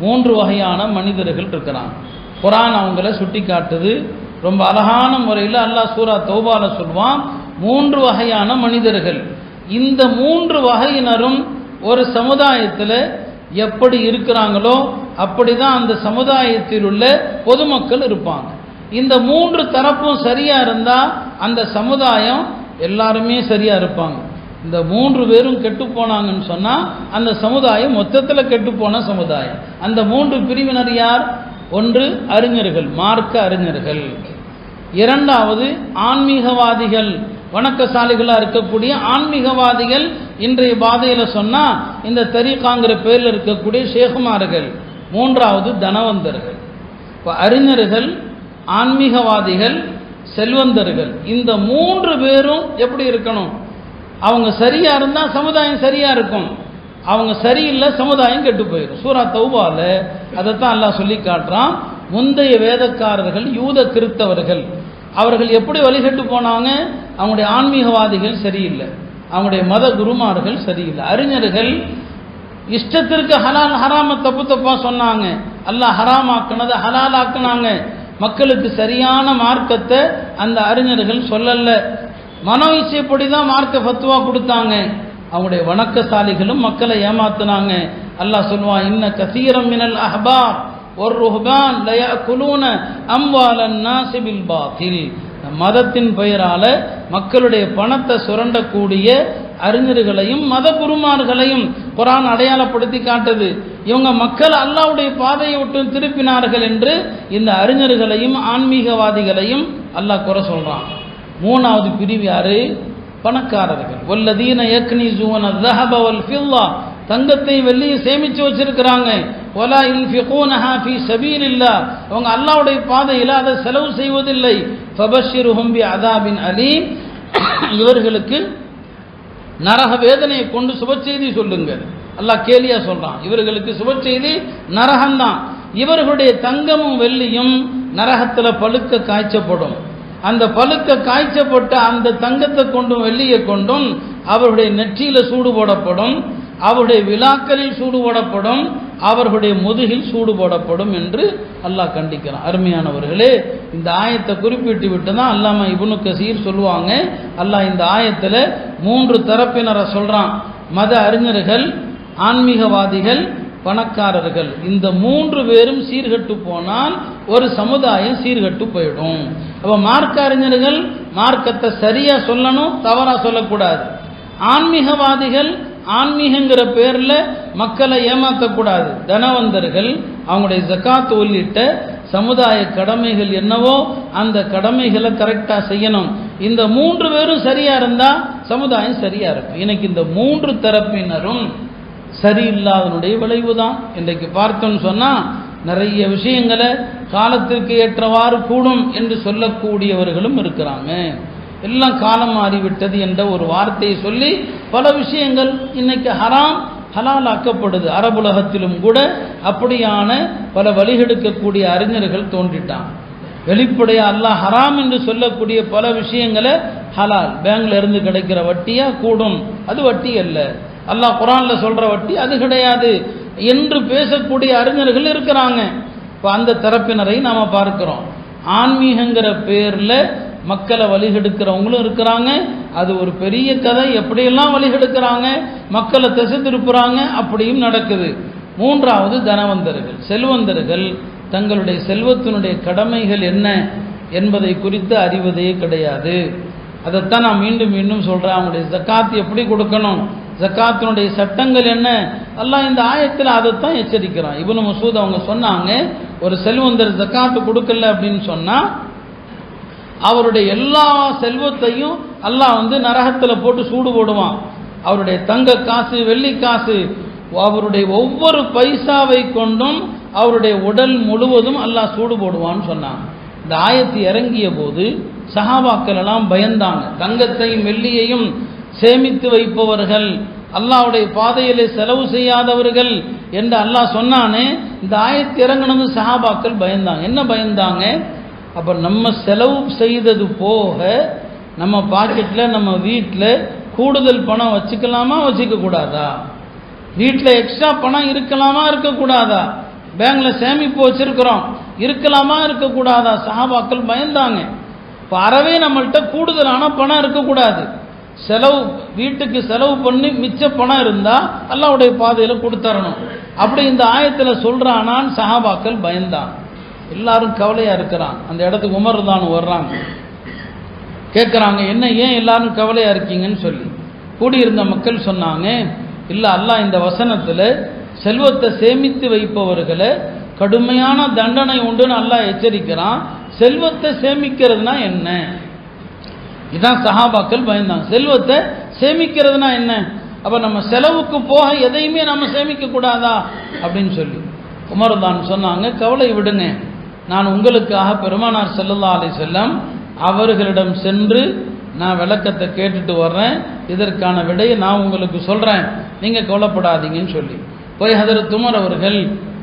3 வகையான மனிதர்கள் இருக்கிறாங்க. குர்ஆன் அவங்கள சுட்டி காட்டுது. ரொம்ப அழகான முறையில் அல்லாஹ் சூரா தௌபால சொல்வான், 3 வகையான மனிதர்கள். இந்த 3 வகையினரும் ஒரு சமுதாயத்தில் எப்படி இருக்கிறாங்களோ அப்படிதான் அந்த சமுதாயத்தில் உள்ள பொதுமக்கள் இருப்பாங்க. இந்த 3 தரப்பும் சரியா இருந்தா அந்த சமுதாயம் எல்லாருமே சரியா இருப்பாங்க. இந்த 3 பேரும் கெட்டு போனாங்கன்னு சொன்னா அந்த சமுதாயம் மொத்தத்தில் கெட்டு போன சமுதாயம். அந்த 3 பிரிவினர் யார்? ஒன்று அறிஞர்கள், மார்க்க அறிஞர்கள். இரண்டாவது ஆன்மீகவாதிகள், வணக்கசாலிகளாக இருக்கக்கூடிய ஆன்மீகவாதிகள். இன்றைய பாதையில் சொன்னால் இந்த தரீகாங்கிற பேரில் இருக்கக்கூடிய ஷேகுமார்கள். மூன்றாவது தனவந்தர்கள். இப்போ அறிஞர்கள், ஆன்மீகவாதிகள், செல்வந்தர்கள், இந்த 3 பேரும் எப்படி இருக்கணும்? அவங்க சரியா இருந்தால் சமுதாயம் சரியா இருக்கும், அவங்க சரியில்லை சமுதாயம் கெட்டு போயிடும். சூரா தௌபால அதைத்தான் அல்லாஹ் சொல்லி காட்டுறான். முந்தைய வேதக்காரர்கள், யூத கிறிஸ்தவர்கள், அவர்கள் எப்படி வழிகட்டு போனாங்க? அவங்களுடைய ஆன்மீகவாதிகள் சரியில்லை, அவங்களுடைய மத குருமார்கள் சரியில்லை. அறிஞர்கள் இஷ்டத்திற்கு ஹலால் ஹராம தப்பு தப்பா சொன்னாங்க, அல்லாஹ் ஹராமாக்குனதை ஹலால் ஆக்குனாங்க. மக்களுக்கு சரியான மார்க்கத்தை அந்த அறிஞர்கள் சொல்லல, மனோ இச்சைப்படி தான் மார்க்க ஃபத்வா கொடுத்தாங்க. அவங்களுடைய வணக்கசாலிகளும் மக்களை ஏமாத்தினாங்க. அல்லாஹ் சொல்வான், இன்ன கஸீரம் மினல் அஹ்பார் வர்ருஹ்பான் லயஅகுலூன அம்வாலன் நாஸி பில் பாத்தில். மதத்தின் பெயரால மக்களுடைய பணத்தை சுரண்டக்கூடிய அறிஞர்களையும் மத குருமார்களையும் குர்ஆன் அடையாளப்படுத்தி காட்டுது. இவங்க மக்கள் அல்லாஹ்வுடைய பாதையை விட்டு திருப்பினார்கள் என்று இந்த அறிஞர்களையும் ஆன்மீகவாதிகளையும் அல்லாஹ் குறை சொல்றான். மூணாவது பிரிவு யாரு? பணக்காரர்கள். வல்லதீன யக்னிஸூன الذهب والفضة, தங்கத்தை வெள்ளியை சேமிச்சு வச்சிருக்கிறாங்க. வலா யுன்ஃபிகூனஹா ஃபீ ஸபீலில்லாஹ், அவங்க அல்லாஹ்வுடைய பாதையில் அதை செலவு செய்வதில்லை. ஃபபஷ்ஷிருஹும் பிஅதாபின் அலீம், இவர்களுக்கு நரக வேதனையை கொண்டு சுப செய்தி சொல்லுங்க. அல்லாஹ் கேலியா சொல்றான், இவர்களுக்கு சுப செய்தி நரகம்தான். இவர்களுடைய தங்கமும் வெள்ளியும் நரகத்தில் பழுக்க காய்ச்சப்படும். அந்த பழுக்க காய்ச்சப்பட்ட அந்த தங்கத்தை கொண்டும் வெள்ளியை கொண்டும் அவர்களுடைய நெற்றியில சூடு போடப்படும், அவருடைய விழாக்களில் சூடு போடப்படும், அவர்களுடைய முதுகில் சூடு போடப்படும் என்று அல்லாஹ் கண்டிக்கிறான். அருமையானவர்களே, இந்த ஆயத்தை குறிப்பிட்டு விட்டு தான் அல்லாமா இப்னு கஸீர் சொல்லுவாங்க, அல்லாஹ் இந்த ஆயத்தில் 3 தரப்பினரை சொல்றான். மத அறிஞர்கள், ஆன்மீகவாதிகள், பணக்காரர்கள். இந்த 3 பேரும் சீர்கட்டு போனால் ஒரு சமுதாயம் சீர்கட்டு போயிடும். அப்போ மார்க்க அறிஞர்கள் மார்க்கத்தை சரியா சொல்லணும், தவறா சொல்லக்கூடாது. ஆன்மீகவாதிகள் ஆன்மீகங்கிற பேரில் மக்களை ஏமாற்றக்கூடாது. தனவந்தர்கள் அவங்களுடைய ஜகாத் உள்ளிட்ட சமுதாய கடமைகள் என்னவோ அந்த கடமைகளை கரெக்டாக செய்யணும். இந்த 3 பேரும் சரியா இருந்தா சமுதாயம் சரியா இருக்கும். இன்னைக்கு இந்த 3 தரப்பினரும் சரியில்லாதனுடைய விளைவு தான். இன்றைக்கு பார்த்தோன்னு சொன்னால் நிறைய விஷயங்களை காலத்திற்கு ஏற்றவாறு கூடும் என்று சொல்லக்கூடியவர்களும் இருக்கிறாங்க. எல்லாம் காலம் மாறிவிட்டது என்ற ஒரு வார்த்தையை சொல்லி பல விஷயங்கள் இன்னைக்கு ஹராம் ஹலால் ஆக்கப்படுது. அரபுலகத்திலும் கூட அப்படியான பல வழிகெடுக்கக்கூடிய அறிஞர்கள் தோன்றிட்டாங்க. வெளிப்படையாக அல்லாஹ் ஹராம் என்று சொல்லக்கூடிய பல விஷயங்களை ஹலால். பேங்க்ல இருந்து கிடைக்கிற வட்டியா கூடும், அது வட்டி அல்ல. அல்லாஹ் குர்ஆன்ல சொல்ற வட்டி அது கிடையாது என்று பேசக்கூடிய அறிஞர்கள் இருக்கிறாங்க. இப்போ அந்த தரப்பினரை நாம பார்க்கிறோம். ஆன்மீகங்கிற பேர்ல மக்களை வழிகெடுக்கிறவங்களும் இருக்கிறாங்க. அது ஒரு பெரிய கதை. எப்படியெல்லாம் வழிகெடுக்கிறாங்க, மக்களை திசை திருப்புறாங்க, அப்படியும் நடக்குது. மூன்றாவது தனவந்தர்கள், செல்வந்தர்கள் தங்களுடைய செல்வத்தினுடைய கடமைகள் என்ன என்பதை குறித்து அறிவதே கிடையாது. அதைத்தான் நான் மீண்டும் மீண்டும் சொல்றேன். அவங்களுடைய ஜக்காத் எப்படி கொடுக்கணும், ஜக்காத்தினுடைய சட்டங்கள் என்ன, அல்லாஹ் இந்த ஆயத்தில் அதைத்தான் எச்சரிக்கிறான். இப்னு மஸ்ஊத் அவங்க சொன்னாங்க, ஒரு செல்வந்தர் ஜக்காத்து கொடுக்கல அப்படின்னு சொன்னா அவருடைய எல்லா செல்வத்தையும் அல்லாஹ் நரகத்தில் போட்டு சூடு போடுவான். அவருடைய தங்க காசு, வெள்ளி காசு, அவருடைய ஒவ்வொரு பைசாவை கொண்டும் அவருடைய உடல் முழுவதும் அல்லாஹ் சூடு போடுவான்னு சொன்னாங்க. இந்த ஆயத்து இறங்கிய போது சஹாபாக்கள் எல்லாம் பயந்தாங்க. தங்கத்தையும் வெள்ளியையும் சேமித்து வைப்பவர்கள், அல்லாஹ்வுடைய பாதையிலே செலவு செய்யாதவர்கள் என்று அல்லாஹ் சொன்னானே, இந்த ஆயத்து இறங்கினது சஹாபாக்கள் பயந்தாங்க. என்ன பயந்தாங்க? அப்போ நம்ம செலவு செய்தது போக நம்ம பாக்கெட்டில் நம்ம வீட்டில் கூடுதல் பணம் வச்சுக்கலாமா வச்சுக்க கூடாதா? வீட்டில் எக்ஸ்ட்ரா பணம் இருக்கலாமா இருக்கக்கூடாதா? பேங்க்ல சேமிப்பு வச்சிருக்கிறோம், இருக்கலாமா இருக்கக்கூடாதா? சஹாபாக்கள் பயந்தாங்க. இப்போ அறவே நம்மள்கிட்ட கூடுதலான பணம் இருக்கக்கூடாது. செலவு, வீட்டுக்கு செலவு பண்ணி மிச்ச பணம் இருந்தால் அல்லாஹ்வுடைய பாதையில் கொடுத்தரணும். அப்படி இந்த ஆயத்தில் சொல்றானான்னு சஹாபாக்கள் பயந்தாங்க. எல்லாரும் கவலையா இருக்கிறான். அந்த இடத்துக்கு உமர் தான் வர்றாங்க, கேட்குறாங்க, என்ன ஏன் எல்லாரும் கவலையா இருக்கீங்கன்னு சொல்லி. கூடியிருந்த மக்கள் சொன்னாங்க, இல்லை அல்லாஹ் இந்த வசனத்தில் செல்வத்தை சேமித்து வைப்பவர்களை கடுமையான தண்டனை உண்டுன்னு அல்லாஹ் எச்சரிக்கிறான். செல்வத்தை சேமிக்கிறதுனா என்ன? இதான் சஹாபாக்கள் பயந்தாங்க. செல்வத்தை சேமிக்கிறதுனா என்ன? அப்போ நம்ம செலவுக்கு போக எதையுமே நம்ம சேமிக்க கூடாதா அப்படின்னு சொல்லி உமர் தான் சொன்னாங்க, கவலை விடுங்க, நான் உங்களுக்காக பெருமானார் ஸல்லல்லாஹு அலைஹி வஸல்லம் அவர்களிடம் சென்று நான் விளக்கத்தை கேட்டுட்டு வர்றேன், இதற்கான விடையை நான் உங்களுக்கு சொல்கிறேன், நீங்கள் கவலைப்படாதீங்கன்னு சொல்லி போய் ஹதரத் உமர் அவர்கள்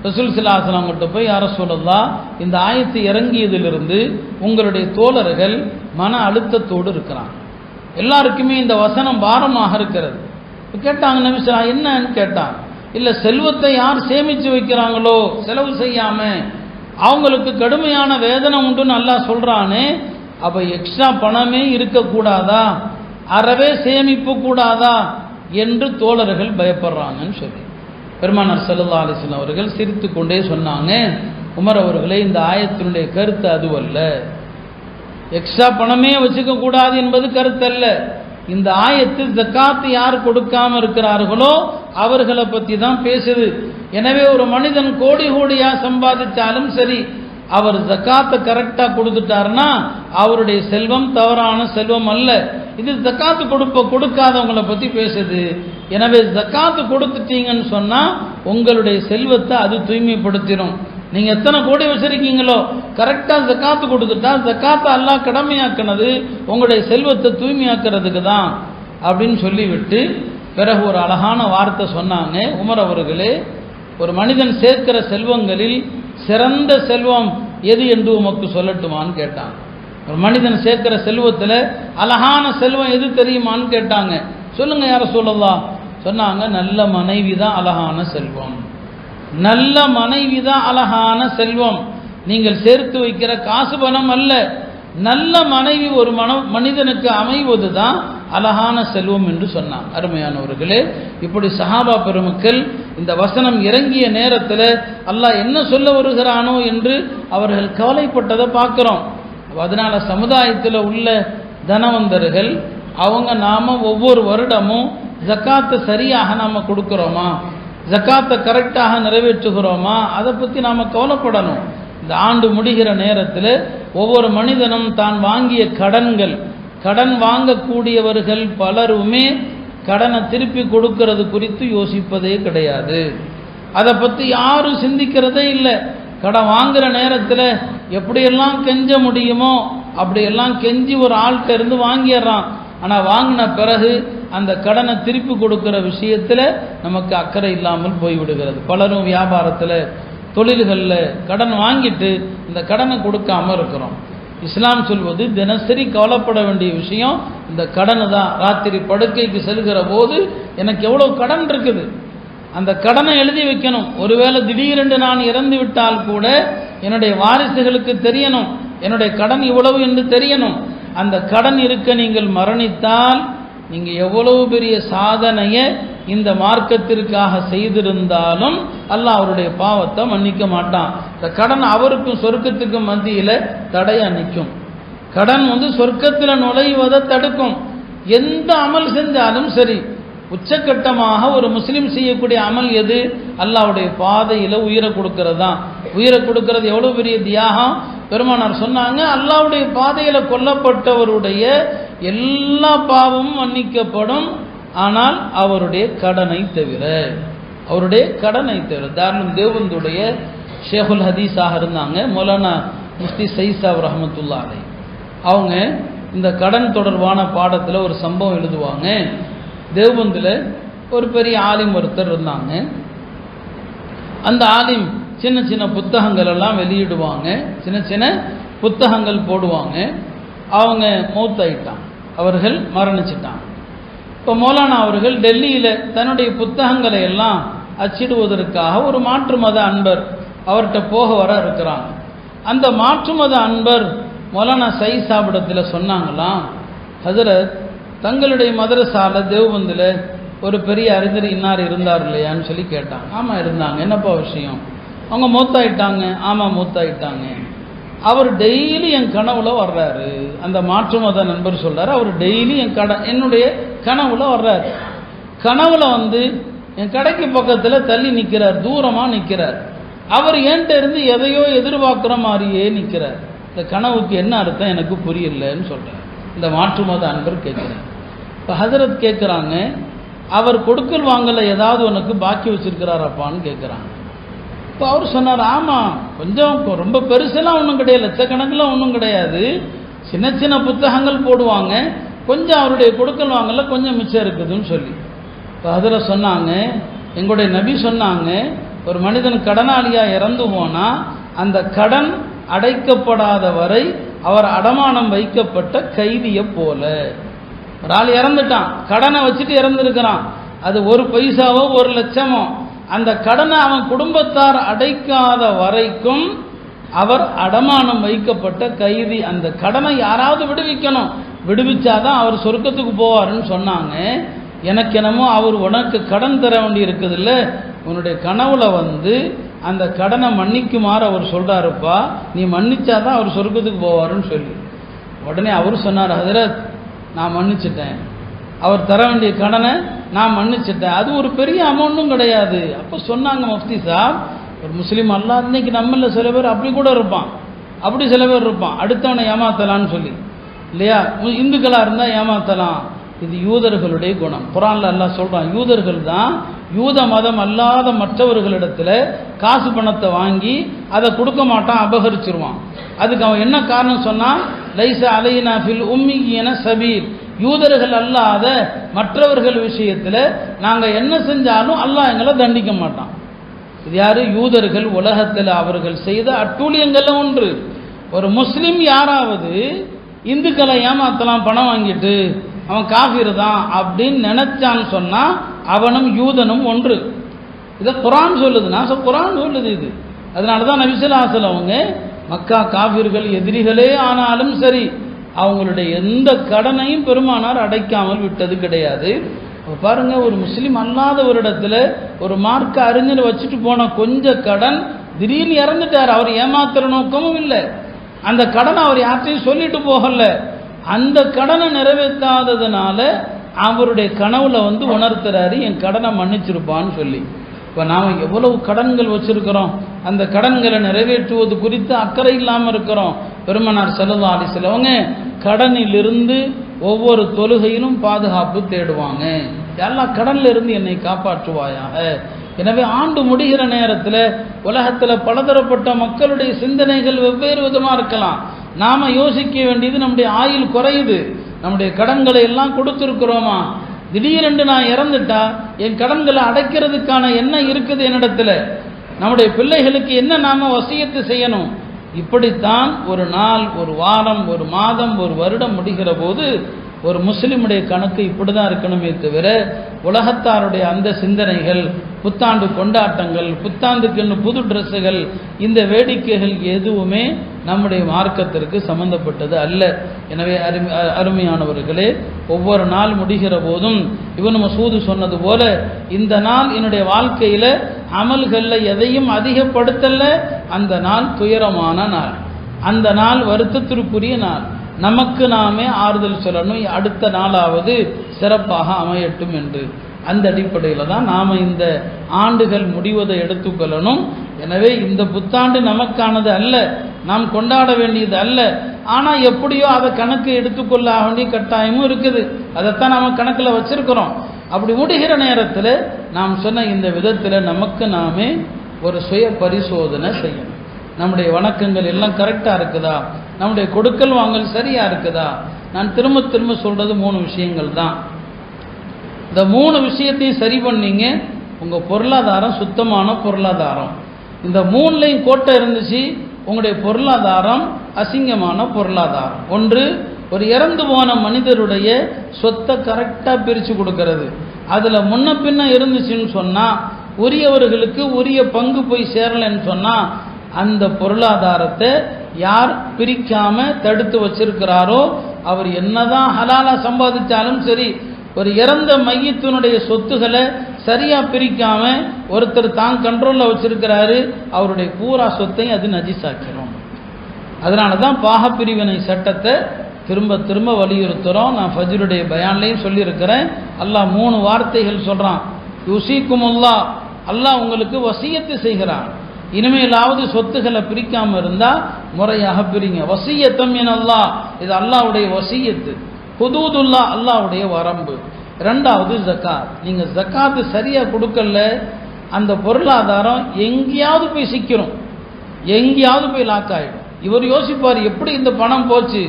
ரசூல் ஸல்லல்லாஹு அலைஹி வஸல்லம் கிட்ட போய், யா ரசூலல்லாஹ், இந்த ஆயத்து இறங்கியதிலிருந்து உங்களுடைய தோழர்கள் மன அழுத்தத்தோடு இருக்கிறாங்க, எல்லாருக்குமே இந்த வசனம் பாரமாக இருக்கிறது. கேட்டாங்க, நபி ஸல்லல்லாஹு என்னன்னு கேட்டாங்க. இல்லை, செல்வத்தை யார் சேமித்து வைக்கிறாங்களோ செலவு செய்யாம அவங்களுக்கு கடுமையான வேதனை உண்டுன்னு அல்லாஹ் சொல்றானே, அப்போ எக்ஸ்ட்ரா பணமே இருக்கக்கூடாதா, அறவே சேமிப்பு கூடாதா என்று தோழர்கள் பயப்படுறாங்கன்னு சொல்லி பெருமானார் ஸல்லல்லாஹு அலைஹி வஸல்லம் அவர்கள் சிரித்து கொண்டே சொன்னாங்க, உமர் அவர்களே, இந்த ஆயத்தினுடைய கருத்து அதுவல்ல, எக்ஸ்ட்ரா பணமே வச்சுக்க கூடாது என்பது கருத்தல்ல. இந்த ஆயத்து ஜக்காத்து யார் கொடுக்காம இருக்கிறார்களோ அவர்களை பற்றி தான் பேசுது. எனவே ஒரு மனிதன் கோடி கோடியா சம்பாதிச்சாலும் சரி, அவர் ஜக்காத்தை கரெக்டாக கொடுத்துட்டாருன்னா அவருடைய செல்வம் தவறான செல்வம் அல்ல. இது ஜக்காத்து கொடுக்காதவங்களை பற்றி பேசுது. எனவே ஜக்காத்து கொடுத்துட்டீங்கன்னு சொன்னால் உங்களுடைய செல்வத்தை அது தூய்மைப்படுத்திடும். நீங்கள் எத்தனை கோடி வச்சிருக்கீங்களோ கரெக்டாக ஜக்காத்து கொடுத்துட்டா, ஜக்காத்தை அல்லாஹ் கடமையாக்கினது உங்களுடைய செல்வத்தை தூய்மையாக்கிறதுக்கு தான் அப்படின்னு சொல்லிவிட்டு பிறகு ஒரு அழகான வார்த்தை சொன்னாங்க, உமர் அவர்களே, ஒரு மனிதன் சேர்க்கிற செல்வங்களில் சிறந்த செல்வம் எது என்று உமக்கு சொல்லட்டுமான்னு கேட்டாங்க. ஒரு மனிதன் சேர்க்கிற செல்வத்தில் அழகான செல்வம் எது தெரியுமான்னு கேட்டாங்க. சொல்லுங்க யா ரசூலல்லாஹ். சொன்னாங்க, நல்ல மனைவி தான் அழகான செல்வம், நல்ல மனைவி தான் அழகான செல்வம். நீங்கள் சேர்த்து வைக்கிற காசு பணம் அல்ல, நல்ல மனைவி ஒரு மனிதனுக்கு அமைவது தான் அழகான செல்வம் என்று சொன்னாங்க. அருமையானவர்களே, இப்படி சஹாபா பெருமக்கள் இந்த வசனம் இறங்கிய நேரத்தில் அல்லாஹ் என்ன சொல்ல வருகிறானோ என்று அவர்கள் கவலைப்பட்டதை பார்க்கிறோம். அதனால சமுதாயத்தில் உள்ள தனவந்தர்கள் அவங்க நாம ஒவ்வொரு வருடமும் ஜக்காத்தை சரியாக நாம கொடுக்கிறோமா, ஜக்காத்தை கரெக்டாக நிறைவேற்றுகிறோமா, அதை பற்றி நாம் கவலைப்படணும். இந்த ஆண்டு முடிகிற நேரத்தில் ஒவ்வொரு மனிதனும் தான் வாங்கிய கடன் வாங்கக்கூடியவர்கள் பலருமே கடனை திருப்பி கொடுக்கிறது குறித்து யோசிப்பதே கிடையாது. அதை பற்றி யாரும் சிந்திக்கிறதே இல்லை. கடன் வாங்குகிற நேரத்தில் எப்படியெல்லாம் கெஞ்ச முடியுமோ அப்படியெல்லாம் கெஞ்சி ஒரு ஆள்கிட்ட இருந்து வாங்கிடுறான். ஆனால் வாங்கின பிறகு அந்த கடனை திருப்பி கொடுக்கிற விஷயத்தில் நமக்கு அக்கறை இல்லாமல் போய்விடுகிறது. பலரும் வியாபாரத்தில் தொழில்களில் கடன் வாங்கிட்டு இந்த கடனை கொடுக்காம இருக்கிறோம். இஸ்லாம் சொல்வது தினசரி கவலைப்பட வேண்டிய விஷயம் இந்த கடன் தான். ராத்திரி படுக்கைக்கு செல்கிற போது எனக்கு எவ்வளோ கடன் இருக்குது, அந்த கடனை எழுதி வைக்கணும். ஒருவேளை திடீரென்று நான் இறந்து விட்டால் கூட என்னுடைய வாரிசுகளுக்கு தெரியணும், என்னுடைய கடன் இவ்வளவு என்று தெரியணும். அந்த கடன் இருக்க நீங்கள் மரணித்தால் நீங்கள் எவ்வளவு பெரிய சாதனையை இந்த மார்க்கத்திற்காக செய்திருந்தாலும் அல்லாஹ் அவருடைய பாவத்தை மன்னிக்க மாட்டான். இந்த கடன் அவருக்கும் சொர்க்கத்துக்கும் மத்தியில் தடையா நிற்கும். கடன் சொர்க்கத்தில் நுழைவதை தடுக்கும். எந்த அமல் செஞ்சாலும் சரி, உச்சக்கட்டமாக ஒரு முஸ்லீம் செய்யக்கூடிய அமல் எது? அல்லாஹ்வுடைய பாதையில் உயிரை கொடுக்கறது தான். உயிரை கொடுக்கறது எவ்வளோ பெரிய தியாகம். பெருமானார் சொன்னாங்க, அல்லாஹ்வுடைய பாதையில் கொல்லப்பட்டவருடைய எல்லா பாவமும் மன்னிக்கப்படும், ஆனால் அவருடைய கடனை தவிர. அவருடைய கடனை தவிர. தாரணம் தேவந்துடைய ஷேகுல் ஹதீஸாக இருந்தாங்க மௌலானா முஃப்தி சயீத் சாஹிப் ரஹ்மத்துல்லாஹி அலைஹி. அவங்க இந்த கடன் தொடர்பான பாடத்தில் ஒரு சம்பவம் எழுதுவாங்க. தேவபந்தில் ஒரு பெரிய ஆலிம் ஒருத்தர் இருந்தாங்க. அந்த ஆலிம் சின்ன சின்ன புத்தகங்கள் எல்லாம் வெளியிடுவாங்க, சின்ன சின்ன புத்தகங்கள் போடுவாங்க. அவங்க மௌத்தாயிட்டாங்க, அவர்கள் மரணிச்சிட்டாங்க. இப்போ மௌலானா அவர்கள் டெல்லியில் தன்னுடைய புத்தகங்களை எல்லாம் அச்சிடுவதற்காக ஒரு மாற்று மத அன்பர் அவர்கிட்ட போக வர இருக்கிறாங்க. அந்த மாற்று மத அன்பர் மௌலானா சயீத் சாஹிபிடத்தில் சொன்னாங்களாம், ஹஜரத், தங்களுடைய மதரசால தேவபந்தில் ஒரு பெரிய அறிஞர் இன்னார் இருந்தார் இல்லையான்னு சொல்லி கேட்டாங்க. ஆமாம் இருந்தாங்க. என்னப்பா விஷயம்? அவங்க மூத்தாயிட்டாங்க. ஆமாம் மூத்தாயிட்டாங்க. அவர் டெய்லி என் கனவுல வர்றாரு. அந்த மாற்று மத நண்பர் சொல்றாரு, அவர் டெய்லி என்னுடைய கனவுல வர்றாரு. கனவுல என் கடைக்கு பக்கத்தில் தள்ளி நிற்கிறார், தூரமாக நிற்கிறார். அவர் என்கிட்ட இருந்து எதையோ எதிர்பார்க்குற மாதிரியே நிற்கிறார். இந்த கனவுக்கு என்ன அர்த்தம் எனக்கு புரியலன்னு சொல்றார். இந்த மாற்று மத அன்பர் கேட்குறார். இப்போ ஹஜரத் கேட்குறாங்க, அவர் கொடுக்கல் வாங்கல ஏதாவது உனக்கு பாக்கி வச்சிருக்கிறாரப்பான்னு கேட்குறாங்க. இப்போ அவர் சொன்னார், ஆமாம், கொஞ்சம் ரொம்ப பெருசெல்லாம் ஒன்றும் கிடையாது, லட்சக்கணக்கில் ஒன்றும் கிடையாது, சின்ன சின்ன புத்தகங்கள் போடுவாங்க, கொஞ்சம் அவருடைய கொடுக்கல் வாங்கல கொஞ்சம் மிச்சம் இருக்குதுன்னு சொல்லி. இப்போ அதில் சொன்னாங்க, எங்களுடைய நபி சொன்னாங்க, ஒரு மனிதன் கடனாளியாக இறந்து போனால் அந்த கடன் அடைக்கப்படாத வரை அவர் அடமானம் வைக்கப்பட்ட கைதியை போல. ஒரு ஆள் இறந்துட்டான், கடனை வச்சுட்டு இறந்துருக்கிறான், அது ஒரு பைசாவோ ஒரு லட்சமோ, அந்த கடனை அவன் குடும்பத்தார் அடைக்காத வரைக்கும் அவர் அடமானம் வைக்கப்பட்ட கைதி. அந்த கடனை யாராவது விடுவிக்கணும், விடுவிச்சாதான் அவர் சொர்க்கத்துக்கு போவாருன்னு சொன்னாங்க. எனக்கு என்னமோ அவர் உனக்கு கடன் தர வேண்டி இருக்குது இல்லை, உன்னுடைய கனவுல அந்த கடனை மன்னிக்குமாறு அவர் சொல்றாருப்பா, நீ மன்னிச்சாதான் அவர் சொர்க்கத்துக்கு போவாருன்னு சொல்லி. உடனே அவர் சொன்னார், ஹஜரத், நான் மன்னிச்சிட்டேன், அவர் தர வேண்டிய கடனை நான் மன்னிச்சிட்டேன், அது ஒரு பெரிய அமௌண்ட்டும் கிடையாது. அப்போ சொன்னாங்க முஃப்தி சாப், ஒரு முஸ்லீம் அல்லா இன்னைக்கு நம்மள சில பேர் அப்படி கூட இருப்பான், அப்படி சில பேர் இருப்பான், அடுத்தவனை ஏமாத்தலான்னு சொல்லி இல்லையா, இந்துக்களாக இருந்தால் ஏமாத்தலாம். இது யூதர்களுடைய குணம். குர்ஆன்ல அல்லாஹ் சொல்றான், யூதர்கள் தான் யூத மதம் அல்லாத மற்றவர்களிடத்துல காசு பணத்தை வாங்கி அதை கொடுக்க மாட்டான், அபகரிச்சிருவான். அதுக்கு அவன் என்ன காரணம் சொன்னா, லைஸ அலைனா ஃபில் உம்மியன சபீல், யூதர்கள் அல்லாத மற்றவர்கள் விஷயத்தில் நாங்கள் என்ன செஞ்சாலும் அல்லாஹ் எங்களை தண்டிக்க மாட்டான். இது யாரு? யூதர்கள் உலகத்தில் அவர்கள் செய்த அட்டூழியங்கள்ல ஒன்று. ஒரு முஸ்லீம் யாராவது இந்துக்களை ஏமாத்தலாம் பணம் வாங்கிட்டு அவன் காஃபிர் தான் அப்படின்னு நினைச்சான்னு சொன்னா அவனும் யூதனும் ஒன்று. இதை குர்ஆன் சொல்லுது, குர்ஆன் சொல்லுது இது. அதனால தான் நபி ஸல்லல்லாஹு அலைஹி வஸல்லம் அவங்க மக்கா காஃபிர்கள் எதிரிகளே ஆனாலும் சரி அவங்களுடைய எந்த கடனையும் பெருமானார் அடைக்காமல் விட்டது கிடையாது. பாருங்க, ஒரு முஸ்லீம் அல்லாதவரிடத்துல ஒரு மார்க்க அறிஞர் வச்சுட்டு போன கொஞ்ச கடன் திடீர்னு இறந்துட்டார். அவர் ஏமாத்துற நோக்கமும் இல்லை, அந்த கடனை அவர் யார்ட்டையும் சொல்லிட்டு போகல. அந்த கடனை நிறைவேற்றாததுனால அவருடைய கனவுல உணர்த்துறாரு, என் கடனை மன்னிச்சிருப்பான்னு சொல்லி. இப்போ நாம் எவ்வளவு கடன்கள் வச்சிருக்கிறோம், அந்த கடன்களை நிறைவேற்றுவது குறித்து அக்கறை இல்லாமல் இருக்கிறோம். பெருமானார் ஸல்லல்லாஹு அலைஹி வஸல்லம் அவங்க கடனிலிருந்து ஒவ்வொரு தொழுகையிலும் பாதுகாப்பு தேடுவாங்க. எல்லாம் கடன்ல இருந்து என்னை காப்பாற்றுவாயாக. எனவே ஆண்டு முடிகிற நேரத்தில் உலகத்தில் பலதரப்பட்ட மக்களுடைய சிந்தனைகள் வெவ்வேறு விதமாக இருக்கலாம். நாம் யோசிக்க வேண்டியது, நம்முடைய ஆயுள் குறையுது, நம்முடைய கடன்களை எல்லாம் கொடுத்துருக்கிறோமா, திடீரென்று நான் இறந்துட்டா என் கடன்களை அடைக்கிறதுக்கான என்ன இருக்குது என்னிடத்துல, நம்முடைய பிள்ளைகளுக்கு என்ன நாம வசியத்து செய்யணும். இப்படித்தான் ஒரு நாள், ஒரு வாரம், ஒரு மாதம், ஒரு வருடம் முடிகிற போது ஒரு முஸ்லிமுடைய கணக்கு இப்படி தான் இருக்கணுமே தவிர உலகத்தாருடைய அந்த சிந்தனைகள், புத்தாண்டு கொண்டாட்டங்கள், புத்தாண்டுக்கு புது ட்ரெஸ்ஸுகள், இந்த வேடிக்கைகள் எதுவுமே நம்முடைய மார்க்கத்திற்கு சம்பந்தப்பட்டது அல்ல. எனவே அருமையானவர்களே, ஒவ்வொரு நாள் முடிகிற போதும் இப்னு மஸ்ஊத் சொன்னது போல இந்த நாள் என்னுடைய வாழ்க்கையில் அமல்களில் எதையும் அதிகப்படுத்தல, அந்த நாள் துயரமான நாள், அந்த நாள் வருத்தத்திற்குரிய நாள். நமக்கு நாமே ஆறுதல் சொல்லணும், அடுத்த நாளாவது சிறப்பாக அமையட்டும் என்று. அந்த அடிப்படையில் தான் நாம் இந்த ஆண்டுகள் முடிவதை எடுத்துக்கொள்ளணும். எனவே இந்த புத்தாண்டு நமக்கானது அல்ல, நாம் கொண்டாட வேண்டியது அல்ல. ஆனால் எப்படியோ அதை கணக்கு எடுத்துக்கொள்ள வேண்டிய கட்டாயமும் இருக்குது. அதைத்தான் நம்ம கணக்கில் வச்சிருக்கிறோம். அப்படி முடிகிற நேரத்தில் நாம் சொன்ன இந்த விதத்தில் நமக்கு நாமே ஒரு சுய பரிசோதனை செய்யணும். நம்முடைய வணக்கங்கள் எல்லாம் கரெக்டாக இருக்குதா, நம்முடைய கொடுக்கல் வாங்கல் சரியாக இருக்குதா. நான் திரும்ப திரும்ப சொல்கிறது 3 விஷயங்கள் தான். இந்த 3 விஷயத்தையும் சரி பண்ணீங்க, உங்கள் பொருளாதாரம் சுத்தமான பொருளாதாரம். இந்த 3லையும் கோட்டை இருந்துச்சு, உங்களுடைய பொருளாதாரம் அசிங்கமான பொருளாதாரம். ஒன்று, ஒரு இறந்து போன மனிதருடைய சொத்தை கரெக்டாக பிரித்து கொடுக்கறது. அதில் முன்ன பின்ன இருந்துச்சுன்னு சொன்னால், உரியவர்களுக்கு உரிய பங்கு போய் சேரலைன்னு சொன்னால், அந்த பொருளாதாரத்தை யார் பிரிக்காம தடுத்து வச்சிருக்கிறாரோ அவர் என்னதான் ஹலாலா சம்பாதிச்சாலும் சரி, ஒரு இறந்த மையத்தினுடைய சொத்துக்களை சரியா பிரிக்காம ஒருத்தர் தான் கண்ட்ரோல்ல வச்சிருக்கிறாரு, அவருடைய பூரா சொத்தையும் அது நஜிசாக்கிறோம். அதனால தான் பாகப்பிரிவினை சட்டத்தை திரும்ப திரும்ப வலியுறுத்துறோம். நான் ஃபஜ்ருடைய பயான்லையும் சொல்லியிருக்கிறேன். அல்லாஹ் 3 வார்த்தைகள் சொல்றான். யுசீக்குமுல்லாஹ், அல்லாஹ் உங்களுக்கு வசியத்து செய்கிறான். இனிமேலாவது சொத்துக்களை பிரிக்காம இருந்தா முறையாக பிரிங்க. வசியத்தம் மினல்லாஹ், இது அல்லாஹ்வுடைய வசியத்து. ஹுதூதுல்லாஹ், அல்லாஹ்வுடைய வரம்பு. 2வது ஜகாத். நீங்க ஜகாத்து சரியா கொடுக்கல, அந்த பொருளாதாரம் எங்கேயாவது போய் சிக்கிறோம், எங்கேயாவது போய் லாக் ஆகிடும். இவர் யோசிப்பார், எப்படி இந்த பணம் போச்சு.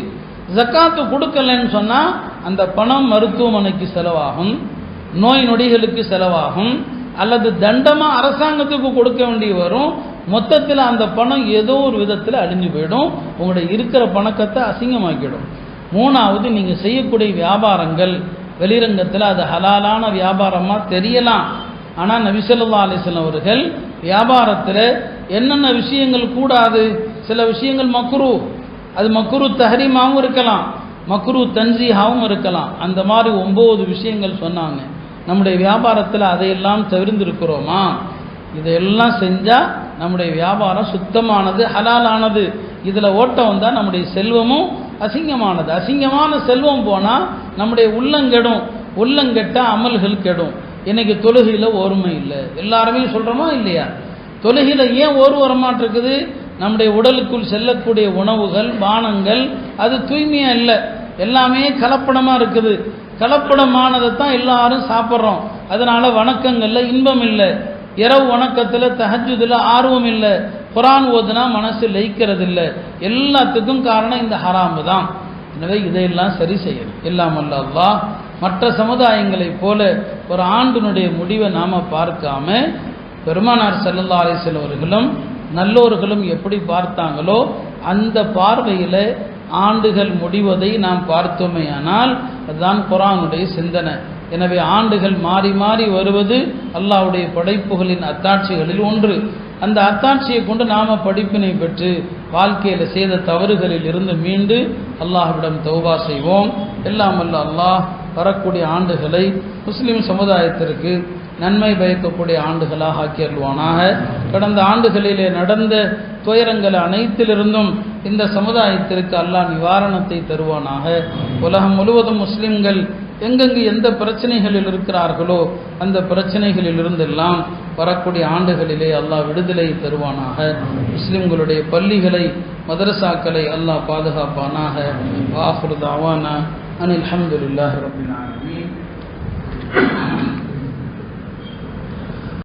ஜகாத்து கொடுக்கலன்னு சொன்னா அந்த பணம் மருத்துவமனைக்கு செலவாகும், நோய் நொடிகளுக்கு செலவாகும், அல்லது தண்டமா அரசாங்கத்துக்கு கொடுக்க வேண்டி வரும். மொத்தத்தில் அந்த பணம் ஏதோ ஒரு விதத்தில் அழிஞ்சு போயிடும், உங்களுடைய இருக்கிற பணக்கத்தை அசிங்கமாக்கிடும். 3வது, நீங்க செய்யக்கூடிய வியாபாரங்கள் வெளிரங்கத்தில் அது ஹலாலான வியாபாரமா தெரியலாம். ஆனால் நபி ஸல்லல்லாஹு அலைஹி வஸல்லம் அவர்கள் வியாபாரத்தில் என்னென்ன விஷயங்கள் கூடாது, சில விஷயங்கள் மக்ரூ, அது மக்ரூ தஹரீமாவும் இருக்கலாம், மக்ரூ தன்சீஹாவும் இருக்கலாம். அந்த மாதிரி 9 விஷயங்கள் சொன்னாங்க. நம்முடைய வியாபாரத்தில் அதையெல்லாம் தவிர்த்திருக்கிறோமா? இதையெல்லாம் செஞ்சால் நம்முடைய வியாபாரம் சுத்தமானது, ஹலாலானது. இதில் ஓட்டம் வந்தால் நம்முடைய செல்வமும் அசிங்கமானது. அசிங்கமான செல்வம் போனால் நம்முடைய உள்ளங்கெடும், உள்ளங்கெட்டால் அமல்கள் கெடும். இன்னைக்கு தொழுகையில் ஓர்மை இல்லை, எல்லாருமே சொல்கிறோமா இல்லையா? தொழுகையில் ஏன் ஓர்வு வரமாட்டிருக்குது? நம்முடைய உடலுக்குள் செல்லக்கூடிய உணவுகள், பானங்கள் அது தூய்மையாக இல்லை, எல்லாமே கலப்படமாக இருக்குது. கலப்படமானதை தான் எல்லாரும் சாப்பிட்றோம். அதனால வணக்கங்களில் இன்பம் இல்லை, இரவு வணக்கத்தில் தஹஜ்ஜுதில் ஆர்வம் இல்லை, குர்ஆன் ஓதுனா மனசு லயிக்கிறது இல்லை. எல்லாத்துக்கும் காரணம் இந்த ஹராமு தான். எனவே இதையெல்லாம் சரி செய்யணும். இல்லாமல் அல்லாஹ் மற்ற சமுதாயங்களைப் போல ஒரு ஆண்டினுடைய முடிவை நாம் பார்க்காம பெருமானார் ஸல்லல்லாஹு அலைஹி வஸல்லம் அவர்களும் நல்லோர்களும் எப்படி பார்த்தாங்களோ அந்த பார்வையில் ஆண்டுகள் முடிவதை நாம் பார்த்தோமேயானால் அதுதான் குர்ஆனுடைய சிந்தனை. எனவே ஆண்டுகள் மாறி மாறி வருவது அல்லாஹ்வுடைய படைப்புகளின் அத்தாட்சிகளில் ஒன்று. அந்த அத்தாட்சியை கொண்டு நாம் படிப்பினை பெற்று வாழ்க்கையில் செய்த தவறுகளில் இருந்து மீண்டு அல்லாஹ்விடம் தௌபா செய்வோம். எல்லாம் வல்ல அல்லாஹ் வரக்கூடிய ஆண்டுகளை முஸ்லிம் சமுதாயத்திற்கு நன்மை பயக்கக்கூடிய ஆண்டுகளாக ஆக்கி அருள்வானாக. கடந்த ஆண்டுகளிலே நடந்த துயரங்கள் அனைத்திலிருந்தும் இந்த சமுதாயத்திற்கு அல்லாஹ் நிவாரணத்தை தருவானாக. உலகம் முழுவதும் முஸ்லிம்கள் எங்கெங்கு எந்த பிரச்சனைகளில் இருக்கிறார்களோ அந்த பிரச்சனைகளில் இருந்தெல்லாம் வரக்கூடிய ஆண்டுகளிலே அல்லாஹ் விடுதலை தருவானாக. முஸ்லிம்களுடைய பள்ளிகளை, மதரசாக்களை அல்லாஹ் பாதுகாப்பானாக. வாஹிரு தஅவானா அனில் ஹம்துலில்லாஹி ரப்பில் ஆலமீன்.